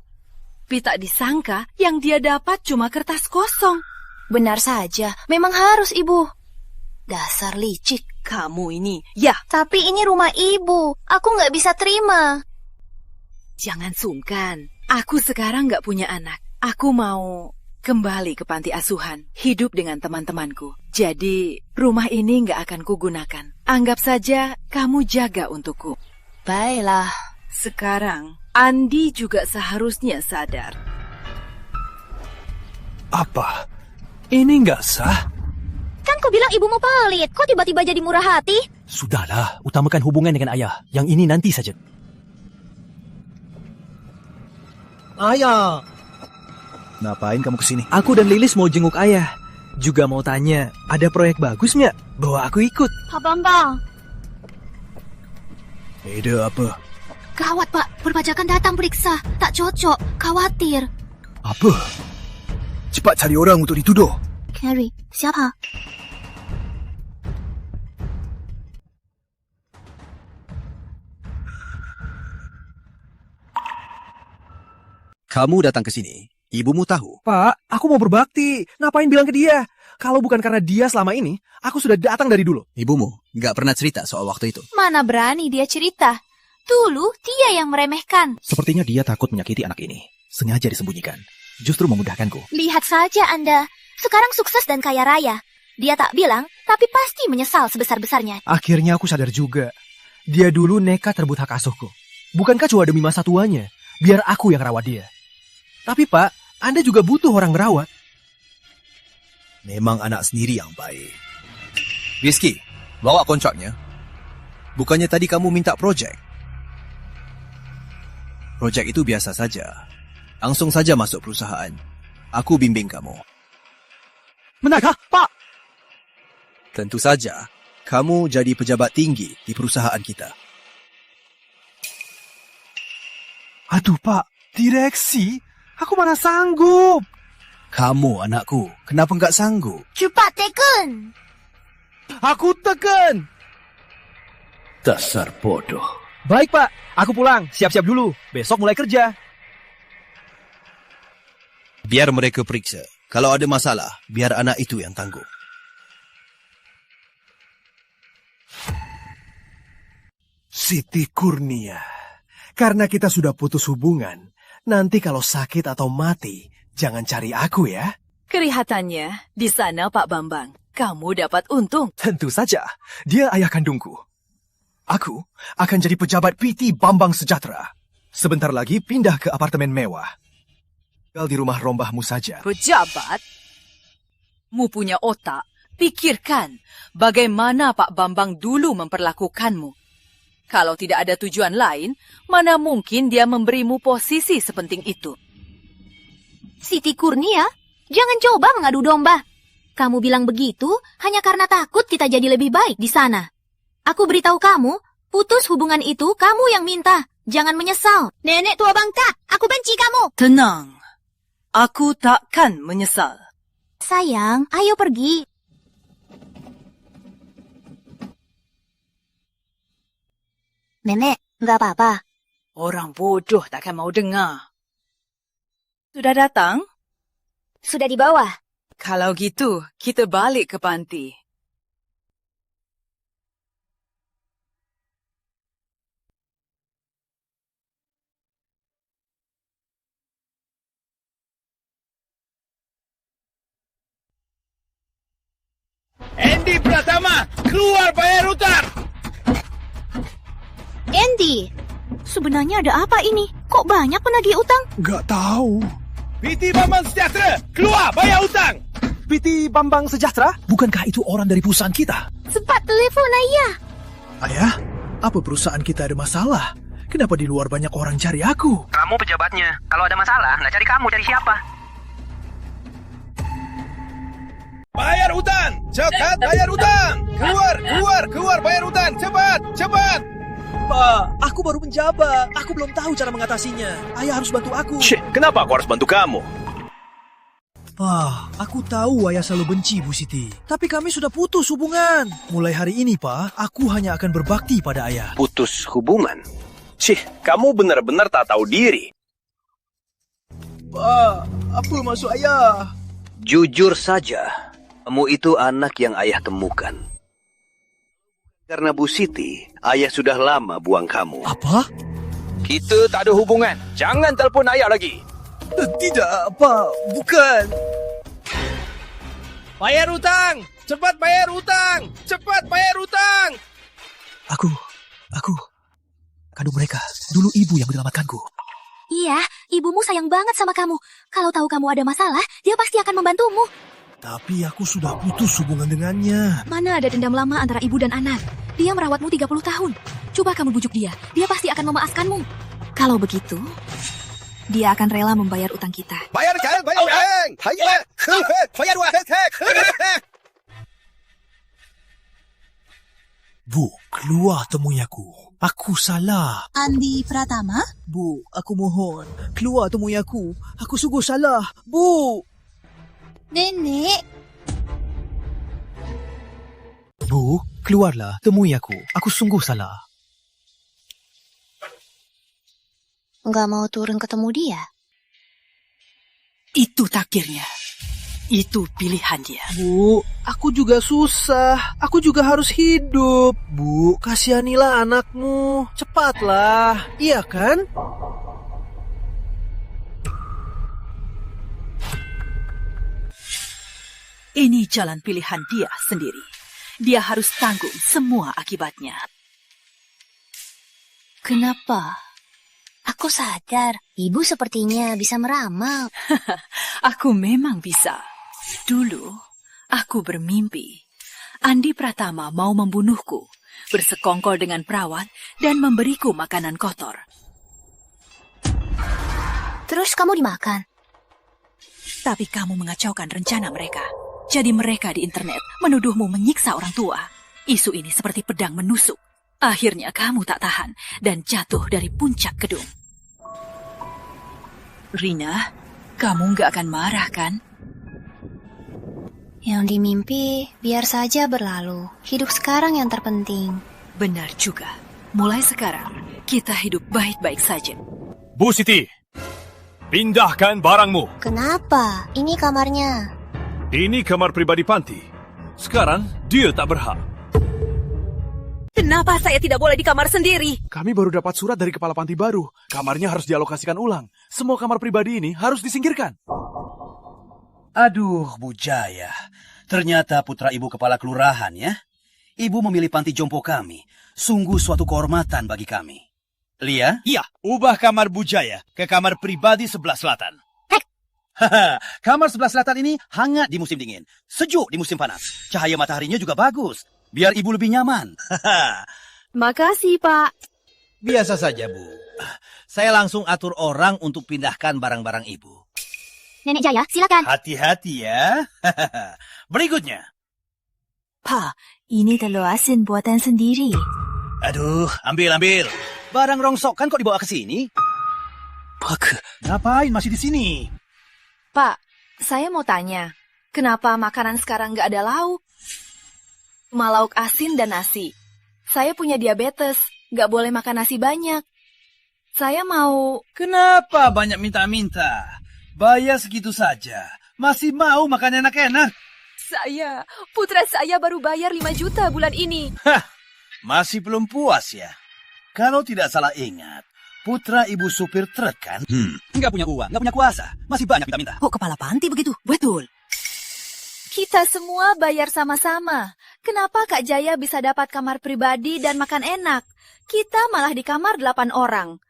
Tapi tak disangka yang dia dapat cuma kertas kosong. Benar saja, memang harus ibu. Dasar licik. Kamu ini, ya. Tapi ini rumah ibu, aku nggak bisa terima. Jangan sungkan, aku sekarang nggak punya anak. Aku mau kembali ke panti asuhan, hidup dengan teman-temanku. Jadi, rumah ini nggak akan kugunakan. Anggap saja kamu jaga untukku. Baiklah. Sekarang, Andi juga seharusnya sadar. Apa? Ini nggak sah? Kan kau bilang ibumu pelit, kok tiba-tiba jadi murah hati? Sudahlah, utamakan hubungan dengan ayah. Yang ini nanti saja. Ayah. Ngapain kamu kesini? Aku dan Lilis mau jenguk ayah. Juga mau tanya, ada proyek bagus nggak? Bawa aku ikut. Pak Bambang. Ide apa? Gawat pak, perpajakan datang periksa. Tak cocok, khawatir. Apa? Cepat cari orang untuk dituduh. Carrie, siapa? Kamu datang ke sini, ibumu tahu. Pak, aku mau berbakti. Ngapain bilang ke dia? Kalau bukan karena dia selama ini, aku sudah datang dari dulu. Ibumu nggak pernah cerita soal waktu itu. Mana berani dia cerita. Dulu dia yang meremehkan. Sepertinya dia takut menyakiti anak ini. Sengaja disembunyikan. Justru memudahkanku. Lihat saja Anda. Sekarang sukses dan kaya raya. Dia tak bilang, tapi pasti menyesal sebesar-besarnya. Akhirnya aku sadar juga. Dia dulu nekat rebut hak asuhku. Bukankah cuma demi masa tuanya? Biar aku yang rawat dia. Tapi Pak, Anda juga butuh orang merawat. Memang anak sendiri yang baik. Rizky, bawa kontraknya. Bukannya tadi kamu minta projek? Projek itu biasa saja. Langsung saja masuk perusahaan. Aku bimbing kamu. Benarkah, Pak? Tentu saja. Kamu jadi pejabat tinggi di perusahaan kita. Aduh Pak, direksi? Aku mana sanggup. Kamu anakku, kenapa nggak sanggup? Cepat tekan. Aku tekan. Dasar bodoh. Baik Pak, aku pulang. Siap-siap dulu. Besok mulai kerja. Biar mereka periksa. Kalau ada masalah, biar anak itu yang tanggung. Siti Kurnia. Karena kita sudah putus hubungan, nanti kalau sakit atau mati, jangan cari aku ya. Kelihatannya di sana Pak Bambang, kamu dapat untung. Tentu saja, dia ayah kandungku. Aku akan jadi pejabat PT Bambang Sejahtera. Sebentar lagi pindah ke apartemen mewah. Tinggal di rumah rombahmu saja. Pejabat? Mu punya otak, pikirkan bagaimana Pak Bambang dulu memperlakukanmu. Kalau tidak ada tujuan lain, mana mungkin dia memberimu posisi sepenting itu? Siti Kurnia, jangan coba mengadu domba. Kamu bilang begitu hanya karena takut kita jadi lebih baik di sana. Aku beritahu kamu, putus hubungan itu kamu yang minta. Jangan menyesal. Nenek tua bangka, aku benci kamu. Tenang, aku takkan menyesal. Sayang, ayo pergi. Nenek, nggak apa-apa. Orang bodoh takkan mau dengar. Sudah datang? Sudah di bawah. Kalau gitu, kita balik ke panti. Andy Pratama, keluar bayar hutang! Andy, sebenarnya ada apa ini? Kok banyak penagih utang? Nggak tahu. PT Bambang Sejahtera, keluar bayar hutang! PT Bambang Sejahtera? Bukankah itu orang dari perusahaan kita? Cepat telepon ayah. Ayah? Apa perusahaan kita ada masalah? Kenapa di luar banyak orang cari aku? Kamu pejabatnya. Kalau ada masalah, nggak cari kamu, cari siapa? Bayar hutang! Cepat bayar hutang! Keluar bayar hutang! Cepat! Pak, aku baru menjabat. Aku belum tahu cara mengatasinya. Ayah harus bantu aku. Kenapa aku harus bantu kamu? Aku tahu ayah selalu benci Bu Siti. Tapi kami sudah putus hubungan. Mulai hari ini, Pak, aku hanya akan berbakti pada ayah. Putus hubungan? Kamu benar-benar tak tahu diri. Pak, apa maksud ayah? Jujur saja, kamu itu anak yang ayah temukan. Karena Bu Siti, ayah sudah lama buang kamu. Apa? Kita tak ada hubungan. Jangan telepon ayah lagi. Tidak, Pak. Bukan. Bayar hutang! Cepat bayar hutang! Cepat bayar hutang! Aku. Kandung mereka. Dulu ibu yang menyelamatkanku. Iya, ibumu sayang banget sama kamu. Kalau tahu kamu ada masalah, dia pasti akan membantumu. Tapi aku sudah putus hubungan dengannya. Mana ada dendam lama antara ibu dan anak? Dia merawatmu 30 tahun. Coba kamu bujuk dia. Dia pasti akan memaafkanmu. Kalau begitu, dia akan rela membayar utang kita. Bayar. Bu, keluar temui aku. Aku salah. Andi Pratama? Bu, aku mohon. Keluar temui aku. Aku sungguh salah. Bu! Nenek? Bu, keluarlah. Temui aku. Aku sungguh salah. Nggak mau turun ketemu dia? Itu takdirnya. Itu pilihan dia. Bu, aku juga susah. Aku juga harus hidup. Bu, kasihanilah anakmu. Cepatlah. Iya kan? Ini jalan pilihan dia sendiri. Dia harus tanggung semua akibatnya. Kenapa? Aku sadar, ibu sepertinya bisa meramal. Aku memang bisa. Dulu, aku bermimpi. Andi Pratama mau membunuhku, bersekongkol dengan perawat, dan memberiku makanan kotor. Terus kamu dimakan? Tapi kamu mengacaukan rencana mereka. Jadi mereka di internet menuduhmu menyiksa orang tua. Isu ini seperti pedang menusuk. Akhirnya kamu tak tahan dan jatuh dari puncak gedung. Rina, kamu nggak akan marah kan? Yang dimimpi biar saja berlalu. Hidup sekarang yang terpenting. Benar juga. Mulai sekarang, kita hidup baik-baik saja. Bu Siti, pindahkan barangmu. Kenapa? Ini kamarnya. Ini kamar pribadi Panti. Sekarang, dia tak berhak. Kenapa saya tidak boleh di kamar sendiri? Kami baru dapat surat dari kepala panti baru. Kamarnya harus dialokasikan ulang. Semua kamar pribadi ini harus disingkirkan. Aduh, Bu Jaya. Ternyata putra ibu kepala kelurahan ya. Ibu memilih panti jompo kami. Sungguh suatu kehormatan bagi kami. Lia? Iya, ubah kamar Bu Jaya ke kamar pribadi sebelah selatan. Kamar sebelah selatan ini hangat di musim dingin. Sejuk di musim panas. Cahaya mataharinya juga bagus. Biar ibu lebih nyaman. Makasih, Pak. Biasa saja, Bu. Saya langsung atur orang untuk pindahkan barang-barang ibu. Nenek Jaya, silakan. Hati-hati ya. Berikutnya. Pak, ini telur asin buatan sendiri. Aduh, ambil. Barang rongsokan kok dibawa ke sini? Pak, ngapain masih di sini? Pak, saya mau tanya, kenapa makanan sekarang nggak ada lauk? Cuma lauk asin dan nasi. Saya punya diabetes, nggak boleh makan nasi banyak. Saya mau... Kenapa banyak minta-minta? Bayar segitu saja. Masih mau makan enak-enak? Putra saya baru bayar 5 juta bulan ini. Masih belum puas ya? Kalau tidak salah ingat, putra ibu supir truk kan? Nggak punya uang, nggak punya kuasa. Masih banyak minta-minta. Oh, kepala panti begitu? Betul. Kita semua bayar sama-sama. Kenapa Kak Jaya bisa dapat kamar pribadi dan makan enak? Kita malah di kamar 8 orang.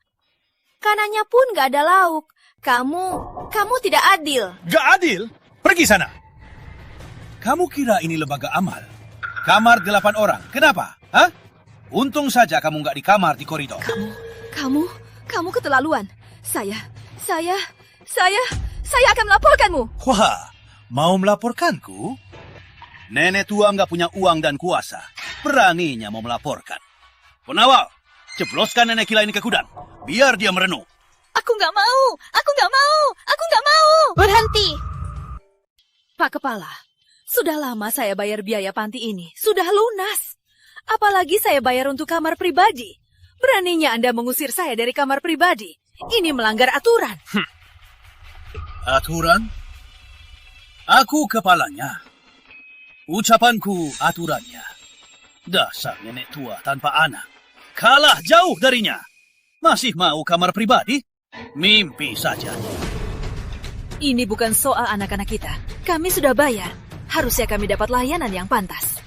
Kanannya pun nggak ada lauk. Kamu tidak adil. Gak adil? Pergi sana. Kamu kira ini lembaga amal? Kamar 8 orang. Kenapa? Hah? Untung saja kamu nggak di kamar di koridor. Kamu keterlaluan. Saya akan melaporkanmu. Wah, mau melaporkanku? Nenek tua nggak punya uang dan kuasa. Beraninya mau melaporkan. Penawal, jebloskan nenek gila ini ke gudang. Biar dia merenung. Aku nggak mau. Berhenti. Pak Kepala, sudah lama saya bayar biaya panti ini. Sudah lunas. Apalagi saya bayar untuk kamar pribadi. Beraninya Anda mengusir saya dari kamar pribadi. Ini melanggar aturan. Aturan? Aku kepalanya. Ucapanku aturannya. Dasar nenek tua tanpa anak. Kalah jauh darinya. Masih mau kamar pribadi? Mimpi saja. Ini bukan soal anak-anak kita. Kami sudah bayar. Harusnya kami dapat layanan yang pantas.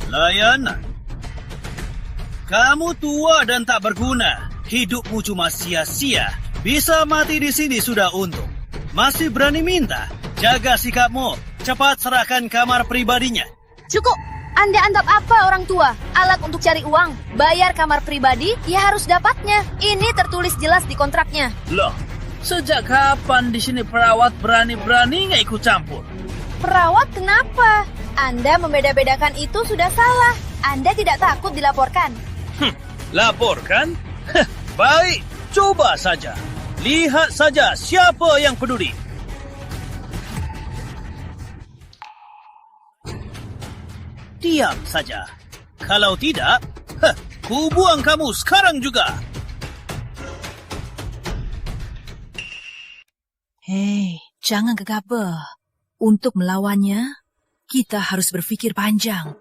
Layanan? Kamu tua dan tak berguna. Hidupmu cuma sia-sia. Bisa mati di sini sudah untung. Masih berani minta? Jaga sikapmu. Cepat serahkan kamar pribadinya. Cukup. Anda anggap apa orang tua? Alat untuk cari uang. Bayar kamar pribadi, ya harus dapatnya. Ini tertulis jelas di kontraknya. Loh, sejak kapan di sini perawat berani-berani nggak ikut campur? Perawat kenapa? Anda membeda-bedakan itu sudah salah. Anda tidak takut dilaporkan. Laporkan? Baik, coba saja. Lihat saja siapa yang peduli. Diam saja. Kalau tidak, ku buang kamu sekarang juga. Hei, jangan gegabah. Untuk melawannya, kita harus berpikir panjang.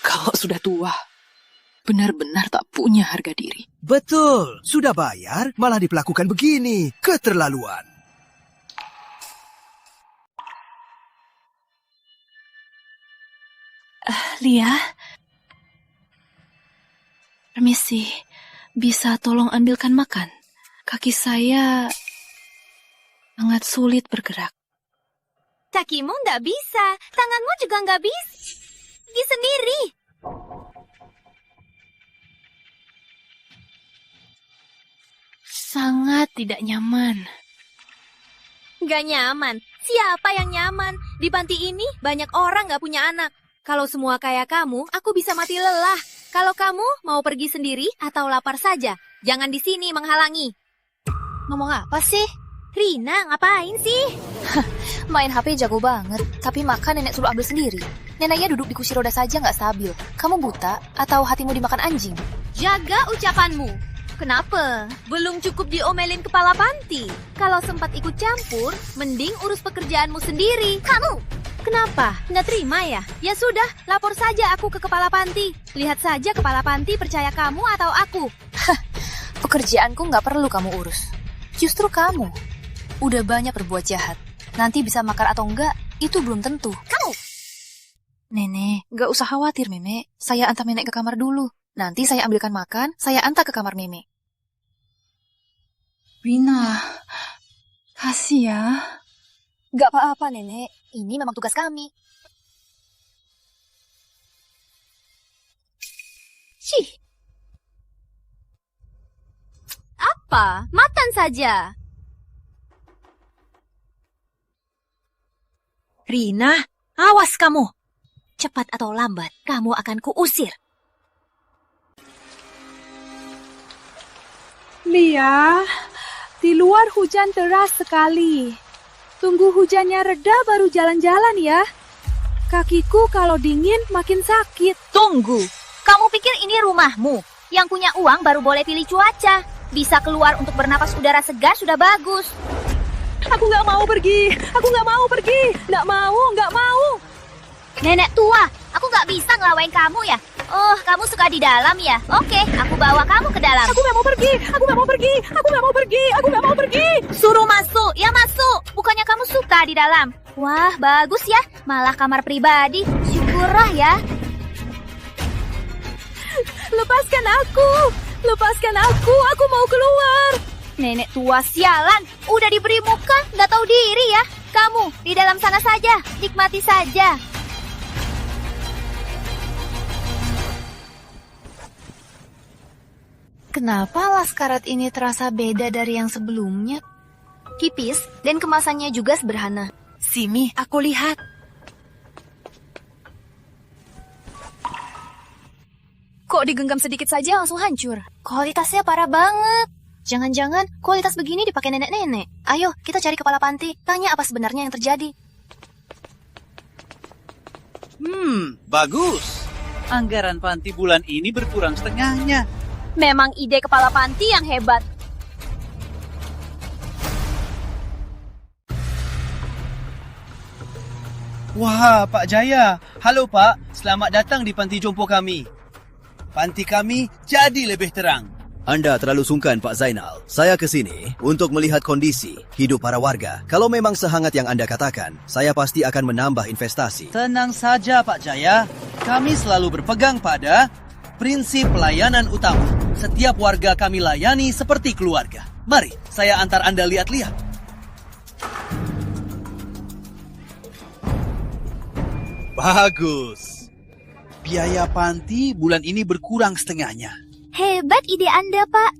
Kalau sudah tua, benar-benar tak punya harga diri. Betul, sudah bayar malah diperlakukan begini. Keterlaluan. Lia, permisi, bisa tolong ambilkan makan? Kaki saya sangat sulit bergerak. Kakimu nggak bisa, tanganmu juga nggak bisa. Pergi sendiri. Sangat tidak nyaman. Nggak nyaman? Siapa yang nyaman? Di panti ini banyak orang nggak punya anak. Kalau semua kayak kamu, aku bisa mati lelah. Kalau kamu mau pergi sendiri atau lapar saja, jangan di sini menghalangi. Ngomong apa sih? Rina, ngapain sih? Main HP jago banget, tapi makan nenek suruh ambil sendiri. Neneknya duduk di kursi roda saja nggak stabil. Kamu buta atau hatimu dimakan anjing? Jaga ucapanmu. Kenapa? Belum cukup diomelin kepala panti. Kalau sempat ikut campur, mending urus pekerjaanmu sendiri. Kamu! Kenapa? Nggak terima ya? Ya sudah, lapor saja aku ke kepala panti. Lihat saja kepala panti percaya kamu atau aku. Pekerjaanku nggak perlu kamu urus. Justru kamu. Udah banyak berbuat jahat. Nanti bisa makar atau enggak, itu belum tentu. Kamu! Nenek, nggak usah khawatir, Meme. Saya antar Nenek ke kamar dulu. Nanti saya ambilkan makan, saya antar ke kamar Meme. Rina, kasih ya. Nggak apa-apa, Nenek. Ini memang tugas kami. Cih. Apa? Makan saja. Rina, awas kamu. Cepat atau lambat, kamu akan kuusir. Lia, di luar hujan deras sekali. Tunggu hujannya reda baru jalan-jalan ya. Kakiku kalau dingin makin sakit. Tunggu, kamu pikir ini rumahmu? Yang punya uang baru boleh pilih cuaca. Bisa keluar untuk bernapas udara segar sudah bagus. Aku nggak mau pergi. Nggak mau. Nenek tua, aku nggak bisa ngelawain kamu ya. Oh, kamu suka di dalam ya? Oke, aku bawa kamu ke dalam. Aku nggak mau pergi. Suruh masuk, ya masuk. Bukannya kamu suka di dalam. Wah, bagus ya. Malah kamar pribadi. Syukurlah ya. Lepaskan aku mau keluar. Nenek tua sialan, udah diberi muka, nggak tahu diri ya. Kamu, di dalam sana saja, nikmati saja. Kenapa laskarat ini terasa beda dari yang sebelumnya? Tipis dan kemasannya juga sederhana. Simi, aku lihat. Kok digenggam sedikit saja langsung hancur? Kualitasnya parah banget. Jangan-jangan kualitas begini dipakai nenek-nenek. Ayo, kita cari kepala panti. Tanya apa sebenarnya yang terjadi. Bagus. Anggaran panti bulan ini berkurang setengahnya. Memang ide kepala panti yang hebat. Wah, Pak Jaya. Halo, Pak. Selamat datang di panti jompo kami. Panti kami jadi lebih terang. Anda terlalu sungkan, Pak Zainal. Saya ke sini untuk melihat kondisi hidup para warga. Kalau memang sehangat yang Anda katakan, saya pasti akan menambah investasi. Tenang saja, Pak Jaya. Kami selalu berpegang pada prinsip pelayanan utama. Setiap warga kami layani seperti keluarga. Mari, saya antar Anda lihat-lihat. Bagus. Biaya panti bulan ini berkurang setengahnya. Hebat ide Anda, Pak.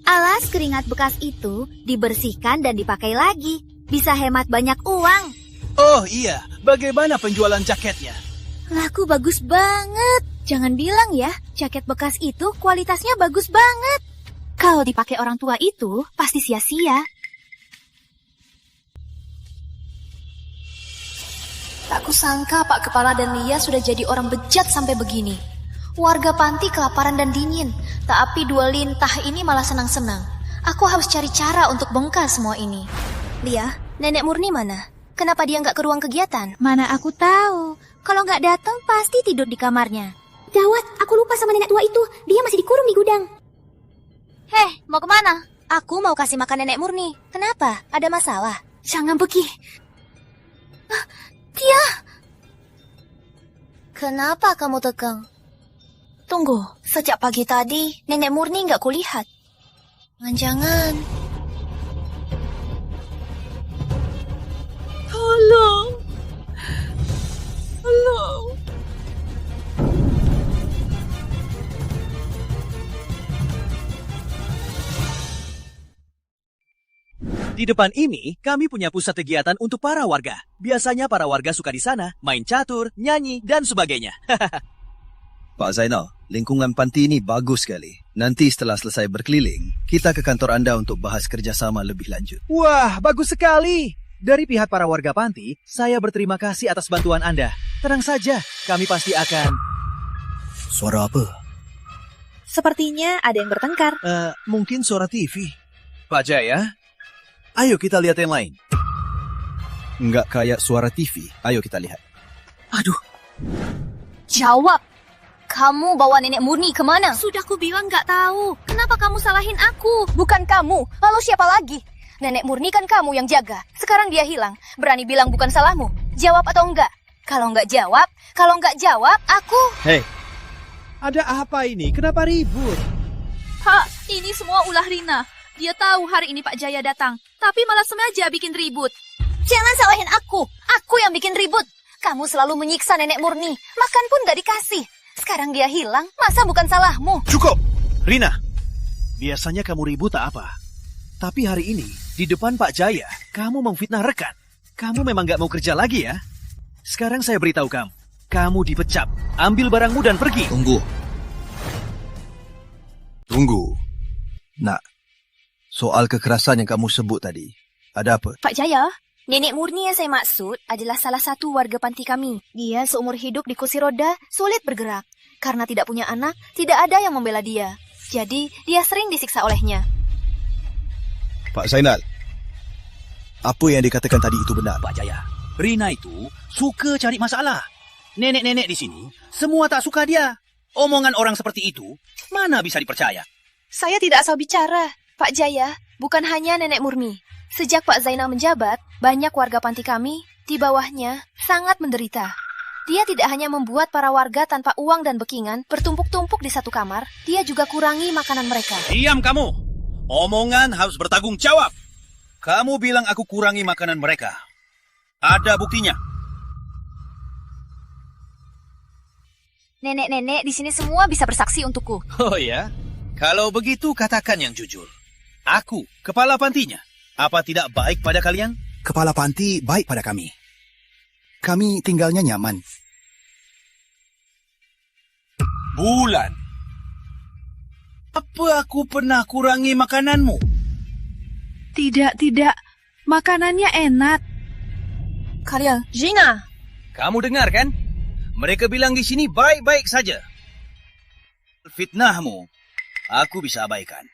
Alas keringat bekas itu dibersihkan dan dipakai lagi. Bisa hemat banyak uang. Oh iya, bagaimana penjualan jaketnya? Laku bagus banget. Jangan bilang ya, jaket bekas itu kualitasnya bagus banget. Kalau dipakai orang tua itu, pasti sia-sia. Tak kusangka Pak Kepala dan Lia sudah jadi orang bejat sampai begini. Warga panti kelaparan dan dingin, tapi dua lintah ini malah senang-senang. Aku harus cari cara untuk bongkar semua ini. Lia, Nenek Murni mana? Kenapa dia nggak ke ruang kegiatan? Mana aku tahu. Kalau nggak datang pasti tidur di kamarnya. Gawat, aku lupa sama nenek tua itu. Dia masih dikurung di gudang. Heh, mau kemana? Aku mau kasih makan Nenek Murni. Kenapa? Ada masalah? Jangan pergi. Dia. Kenapa kamu tegang? Tunggu, sejak pagi tadi Nenek Murni nggak kulihat. Jangan-jangan. Tolong. Tolong. Di depan ini, kami punya pusat kegiatan untuk para warga. Biasanya para warga suka di sana, main catur, nyanyi, dan sebagainya. Pak Zainal, lingkungan panti ini bagus sekali. Nanti setelah selesai berkeliling, kita ke kantor Anda untuk bahas kerjasama lebih lanjut. Wah, bagus sekali. Dari pihak para warga panti, saya berterima kasih atas bantuan Anda. Tenang saja, kami pasti akan... Suara apa? Sepertinya ada yang bertengkar. Mungkin suara TV. Pak Jaya, ayo kita lihat yang lain. Nggak kayak suara TV. Ayo kita lihat. Aduh. Jawab. Kamu bawa Nenek Murni kemana? Sudah ku bilang nggak tahu. Kenapa kamu salahin aku? Bukan kamu. Lalu siapa lagi? Nenek Murni kan kamu yang jaga. Sekarang dia hilang. Berani bilang bukan salahmu. Jawab atau enggak? Kalau nggak jawab, aku... Hei, ada apa ini? Kenapa ribut? Pak, ini semua ulah Rina. Dia tahu hari ini Pak Jaya datang, tapi malah sengaja bikin ribut. Jangan salahin aku. Aku yang bikin ribut. Kamu selalu menyiksa Nenek Murni. Makan pun nggak dikasih. Sekarang dia hilang, masa bukan salahmu? Cukup! Rina, biasanya kamu ribut tak apa. Tapi hari ini, di depan Pak Jaya, kamu memfitnah rekan. Kamu memang gak mau kerja lagi ya? Sekarang saya beritahu kamu. Kamu dipecat. Ambil barangmu dan pergi. Tunggu. Nak, soal kekerasan yang kamu sebut tadi, ada apa? Pak Jaya, Nenek Murni yang saya maksud adalah salah satu warga panti kami. Dia seumur hidup di kursi roda, sulit bergerak. Karena tidak punya anak, tidak ada yang membela dia. Jadi, dia sering disiksa olehnya. Pak Zainal, apa yang dikatakan tadi itu benar? Pak Jaya, Rina itu suka cari masalah. Nenek-nenek di sini, semua tak suka dia. Omongan orang seperti itu, mana bisa dipercaya? Saya tidak asal bicara. Pak Jaya, bukan hanya Nenek Murni. Sejak Pak Zainal menjabat, banyak warga panti kami di bawahnya sangat menderita. Dia tidak hanya membuat para warga tanpa uang dan bekingan bertumpuk-tumpuk di satu kamar, dia juga kurangi makanan mereka. Diam kamu! Omongan harus bertanggung jawab. Kamu bilang aku kurangi makanan mereka. Ada buktinya. Nenek-nenek di sini semua bisa bersaksi untukku. Oh ya? Kalau begitu katakan yang jujur. Aku, kepala pantinya. Apa tidak baik pada kalian? Kepala panti baik pada kami. Kami tinggalnya nyaman. Bulan. Apa aku pernah kurangi makananmu? Tidak. Makanannya enak. Kalian, Gina. Kamu dengar kan? Mereka bilang di sini baik-baik saja. Fitnahmu, aku bisa abaikan.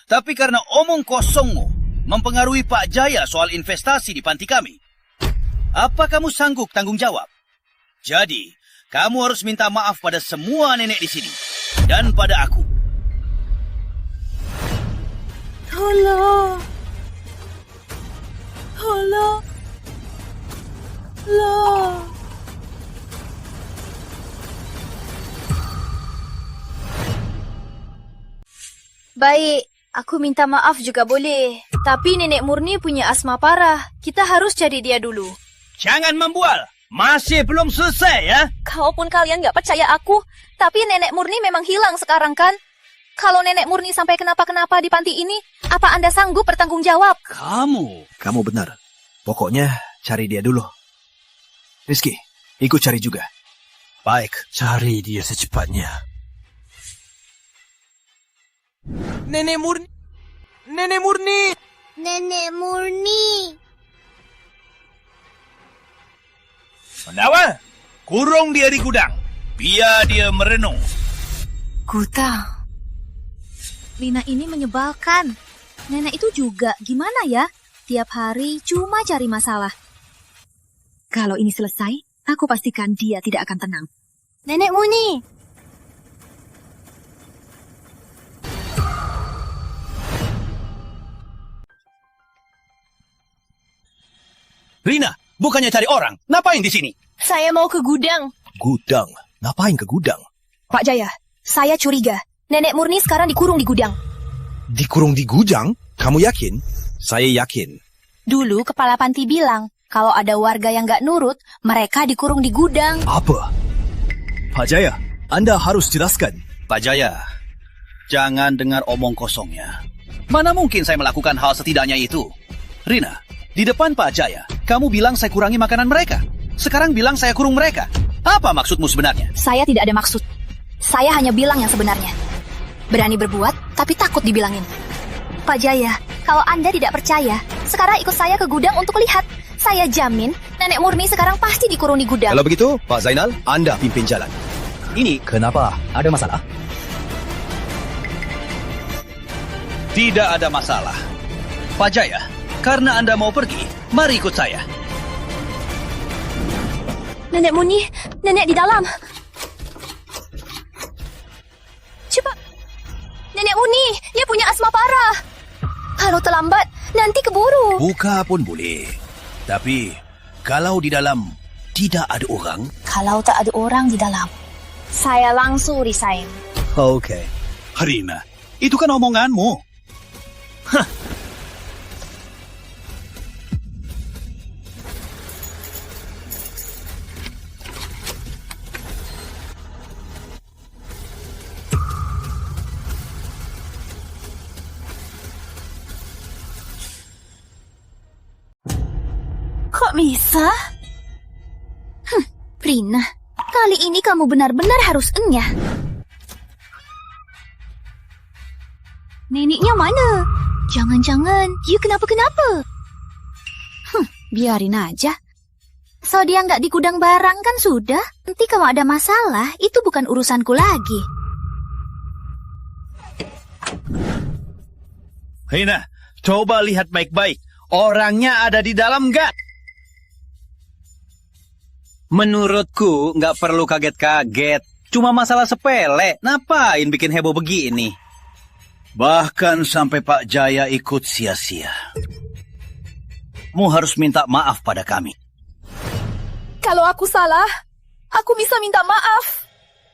Tapi karena omong kosongmu mempengaruhi Pak Jaya soal investasi di panti kami, apa kamu sanggup tanggung jawab? Jadi, kamu harus minta maaf pada semua nenek di sini dan pada aku. Halo. Baik, aku minta maaf juga boleh. Tapi Nenek Murni punya asma parah. Kita harus cari dia dulu. Jangan membual. Masih belum selesai ya? Kalaupun kalian nggak percaya aku, tapi Nenek Murni memang hilang sekarang kan? Kalau Nenek Murni sampai kenapa-kenapa di panti ini, apa Anda sanggup bertanggung jawab? Kamu benar. Pokoknya cari dia dulu. Rizky, ikut cari juga. Baik, cari dia secepatnya. Nenek Murni. Penawal, kurung dia di gudang. Biar dia merenung. Guta. Lina ini menyebalkan. Nenek itu juga, gimana ya? Tiap hari cuma cari masalah. Kalau ini selesai, aku pastikan dia tidak akan tenang. Nenek Murni. Rina, bukannya cari orang. Ngapain di sini? Saya mau ke gudang. Gudang? Ngapain ke gudang? Pak Jaya, saya curiga. Nenek Murni sekarang dikurung di gudang. Dikurung di gudang? Kamu yakin? Saya yakin. Dulu kepala panti bilang, kalau ada warga yang gak nurut, mereka dikurung di gudang. Apa? Pak Jaya, Anda harus jelaskan. Pak Jaya, jangan dengar omong kosongnya. Mana mungkin saya melakukan hal setidaknya itu? Rina, di depan Pak Jaya, kamu bilang saya kurangi makanan mereka. Sekarang bilang saya kurung mereka. Apa maksudmu sebenarnya? Saya tidak ada maksud. Saya hanya bilang yang sebenarnya. Berani berbuat, tapi takut dibilangin. Pak Jaya, kalau Anda tidak percaya, sekarang ikut saya ke gudang untuk lihat. Saya jamin, Nenek Murni sekarang pasti dikurung di gudang. Kalau begitu, Pak Zainal, Anda pimpin jalan. Ini kenapa? Ada masalah? Tidak ada masalah. Pak Jaya, karena Anda mau pergi, mari ikut saya. Nenek Murni, Nenek di dalam. Cepat. Nenek Murni, dia punya asma parah. Kalau terlambat, nanti keburu. Buka pun boleh. Tapi, kalau di dalam tidak ada orang... Kalau tak ada orang di dalam, saya langsung resign. Oke. Rina, itu kan omonganmu. Hah. Kok bisa? Rina, kali ini kamu benar-benar harus enyah. Neneknya mana? Jangan-jangan dia kenapa-kenapa? Biarin aja. So dia nggak di gudang barang kan sudah. Nanti kalau ada masalah, itu bukan urusanku lagi. Rina, coba lihat baik-baik. Orangnya ada di dalam nggak? Menurutku nggak perlu kaget-kaget. Cuma masalah sepele. Ngapain bikin heboh begini? Bahkan sampai Pak Jaya ikut sia-sia. Mu harus minta maaf pada kami. Kalau aku salah, aku bisa minta maaf.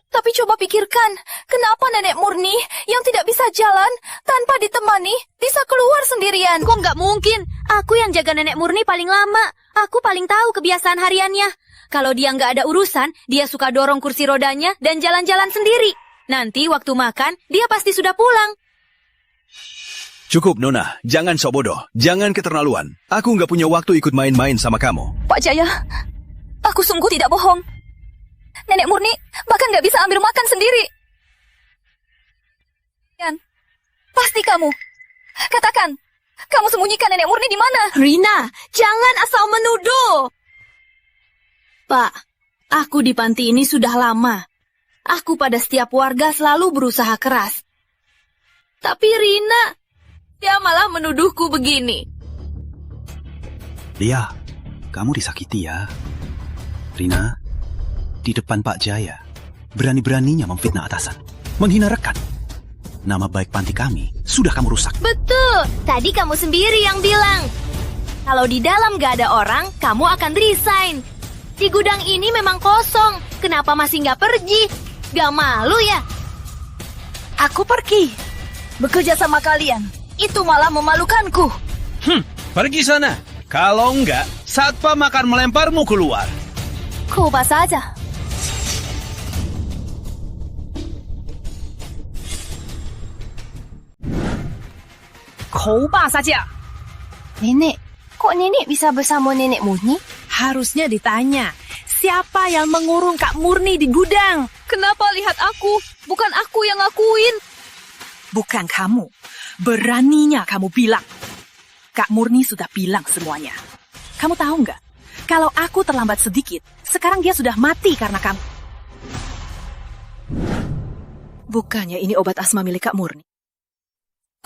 Tapi coba pikirkan, kenapa Nenek Murni yang tidak bisa jalan tanpa ditemani bisa keluar sendirian? Kok nggak mungkin? Aku yang jaga Nenek Murni paling lama. Aku paling tahu kebiasaan hariannya. Kalau dia nggak ada urusan, dia suka dorong kursi rodanya dan jalan-jalan sendiri. Nanti waktu makan, dia pasti sudah pulang. Cukup, Nona. Jangan sok bodoh. Jangan keterlaluan. Aku nggak punya waktu ikut main-main sama kamu. Pak Jaya, aku sungguh tidak bohong. Nenek Murni bahkan nggak bisa ambil makan sendiri. Yan, pasti kamu. Katakan, kamu sembunyikan Nenek Murni di mana? Rina, jangan asal menuduh. Pak, aku di panti ini sudah lama. Aku pada setiap warga selalu berusaha keras. Tapi Rina, dia malah menuduhku begini. Lia, kamu disakiti ya. Rina, di depan Pak Jaya, berani-beraninya memfitnah atasan, menghina rekan. Nama baik panti kami sudah kamu rusak. Betul, tadi kamu sendiri yang bilang. Kalau di dalam gak ada orang, kamu akan resign. Di gudang ini memang kosong, kenapa masih gak pergi? Gak malu ya? Aku pergi. Bekerja sama kalian, itu malah memalukanku. Pergi sana. Kalau enggak, satpam akan melemparmu keluar. Coba saja. Coba saja. Nenek, kok nenek bisa bersama Nenek Murni? Harusnya ditanya, siapa yang mengurung Kak Murni di gudang? Kenapa lihat aku? Bukan aku yang ngakuin. Bukan kamu. Beraninya kamu bilang. Kak Murni sudah bilang semuanya. Kamu tahu nggak? Kalau aku terlambat sedikit, sekarang dia sudah mati karena kamu. Bukannya ini obat asma milik Kak Murni?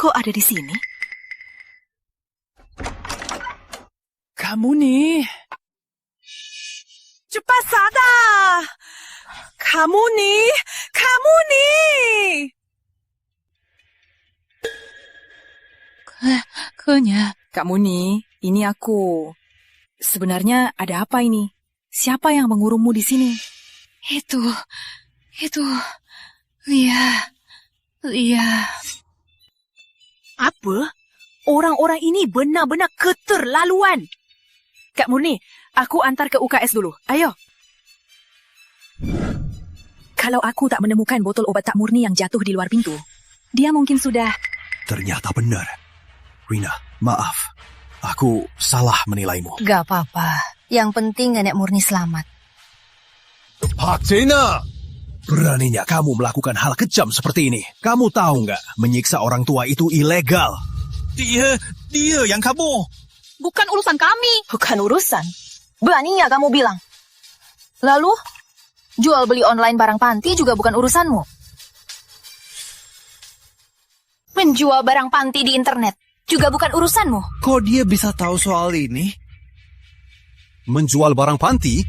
Kok ada di sini? Kamu nih. Cepat sadar. Kamu nih. Kamu nih, ini aku. Sebenarnya ada apa ini? Siapa yang mengurungmu di sini? Itu, Lia. Apa? Orang-orang ini benar-benar keterlaluan. Kak Murni, aku antar ke UKS dulu. Ayo. Kalau aku tak menemukan botol obat Kak Murni yang jatuh di luar pintu, dia mungkin sudah... Ternyata benar. Rina, maaf. Aku salah menilaimu. Gak apa-apa. Yang penting Nenek Murni selamat. Pak Zena! Beraninya kamu melakukan hal kejam seperti ini. Kamu tahu nggak, menyiksa orang tua itu ilegal. Dia yang kamu. Bukan urusan kami. Bukan urusan. Beraninya kamu bilang. Lalu, jual beli online barang panti juga bukan urusanmu. Menjual barang panti di internet juga bukan urusanmu. Kok dia bisa tahu soal ini? Menjual barang panti?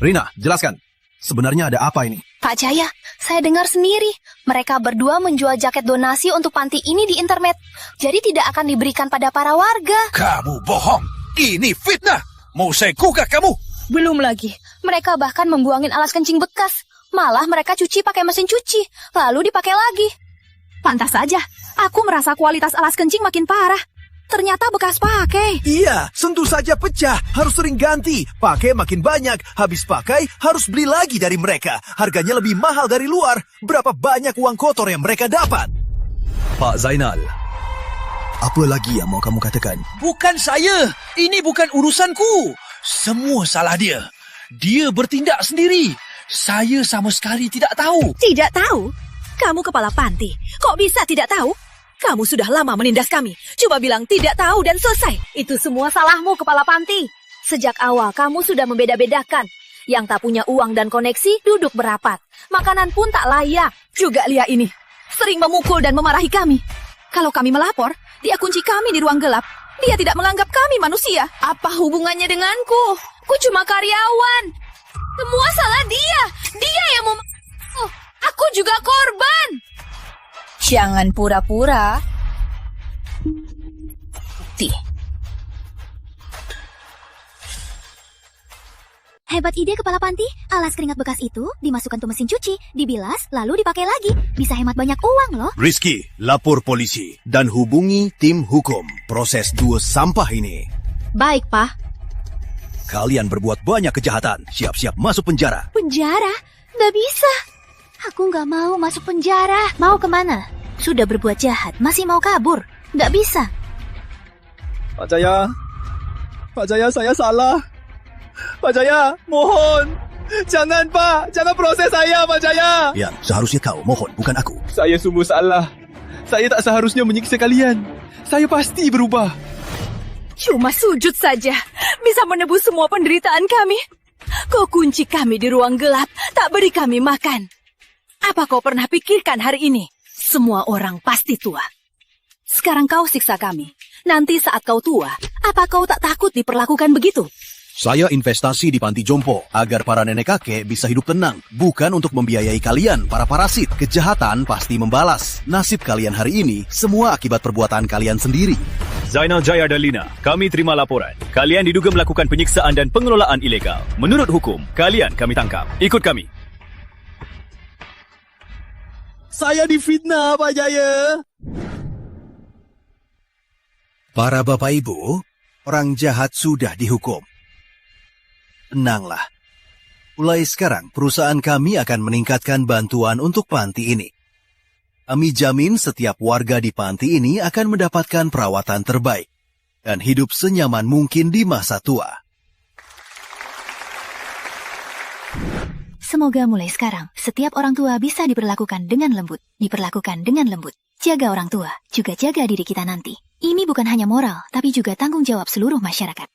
Rina, jelaskan. Sebenarnya ada apa ini? Pak Jaya, saya dengar sendiri. Mereka berdua menjual jaket donasi untuk panti ini di internet. Jadi tidak akan diberikan pada para warga. Kamu bohong. Ini fitnah. Mau saya gugah kamu? Belum lagi. Mereka bahkan membuangin alas kencing bekas. Malah mereka cuci pakai mesin cuci. Lalu dipakai lagi. Pantas saja. Aku merasa kualitas alas kencing makin parah. Ternyata bekas pakai. Iya, tentu saja pecah. Harus sering ganti. Pakai makin banyak. Habis pakai, harus beli lagi dari mereka. Harganya lebih mahal dari luar. Berapa banyak uang kotor yang mereka dapat? Pak Zainal, apa lagi yang mau kamu katakan? Bukan saya. Ini bukan urusanku. Semua salah dia. Dia bertindak sendiri. Saya sama sekali tidak tahu. Tidak tahu? Kamu kepala panti. Kok bisa tidak tahu? Kamu sudah lama menindas kami. Coba bilang tidak tahu dan selesai. Itu semua salahmu, kepala panti. Sejak awal kamu sudah membeda-bedakan. Yang tak punya uang dan koneksi duduk berapat. Makanan pun tak layak. Juga Lia ini sering memukul dan memarahi kami. Kalau kami melapor, dia kunci kami di ruang gelap. Dia tidak menganggap kami manusia. Apa hubungannya denganku? Ku cuma karyawan. Semua salah dia. Dia yang aku juga korban. Jangan pura-pura. Bukti. Hebat ide kepala panti. Alas keringat bekas itu dimasukkan ke mesin cuci, dibilas, lalu dipakai lagi. Bisa hemat banyak uang loh. Rizky, lapor polisi dan hubungi tim hukum. Proses 2 sampah ini. Baik, Pak. Kalian berbuat banyak kejahatan. Siap-siap masuk penjara. Penjara? Nggak bisa. Aku nggak mau masuk penjara. Mau kemana? Sudah berbuat jahat, masih mau kabur? Nggak bisa. Pak Jaya, saya salah. Pak Jaya, mohon. Jangan, Pak. Jangan proses saya, Pak Jaya. Ya, seharusnya kau mohon, bukan aku. Saya sungguh salah. Saya tak seharusnya menyiksa kalian. Saya pasti berubah. Cuma sujud saja bisa menebus semua penderitaan kami. Kau kunci kami di ruang gelap, tak beri kami makan. Apa kau pernah pikirkan hari ini? Semua orang pasti tua. Sekarang kau siksa kami. Nanti saat kau tua, apa kau tak takut diperlakukan begitu? Saya investasi di panti jompo agar para nenek kakek bisa hidup tenang, bukan untuk membiayai kalian, para parasit. Kejahatan pasti membalas. Nasib kalian hari ini semua akibat perbuatan kalian sendiri. Zainal Jaya dan Lina, kami terima laporan. Kalian diduga melakukan penyiksaan dan pengelolaan ilegal. Menurut hukum, kalian kami tangkap. Ikut kami. Saya difitnah, Pak Jaya. Para bapak ibu, orang jahat sudah dihukum. Tenanglah. Mulai sekarang, perusahaan kami akan meningkatkan bantuan untuk panti ini. Kami jamin setiap warga di panti ini akan mendapatkan perawatan terbaik dan hidup senyaman mungkin di masa tua. Semoga mulai sekarang, setiap orang tua bisa diperlakukan dengan lembut. Diperlakukan dengan lembut. Jaga orang tua, juga jaga diri kita nanti. Ini bukan hanya moral, tapi juga tanggung jawab seluruh masyarakat.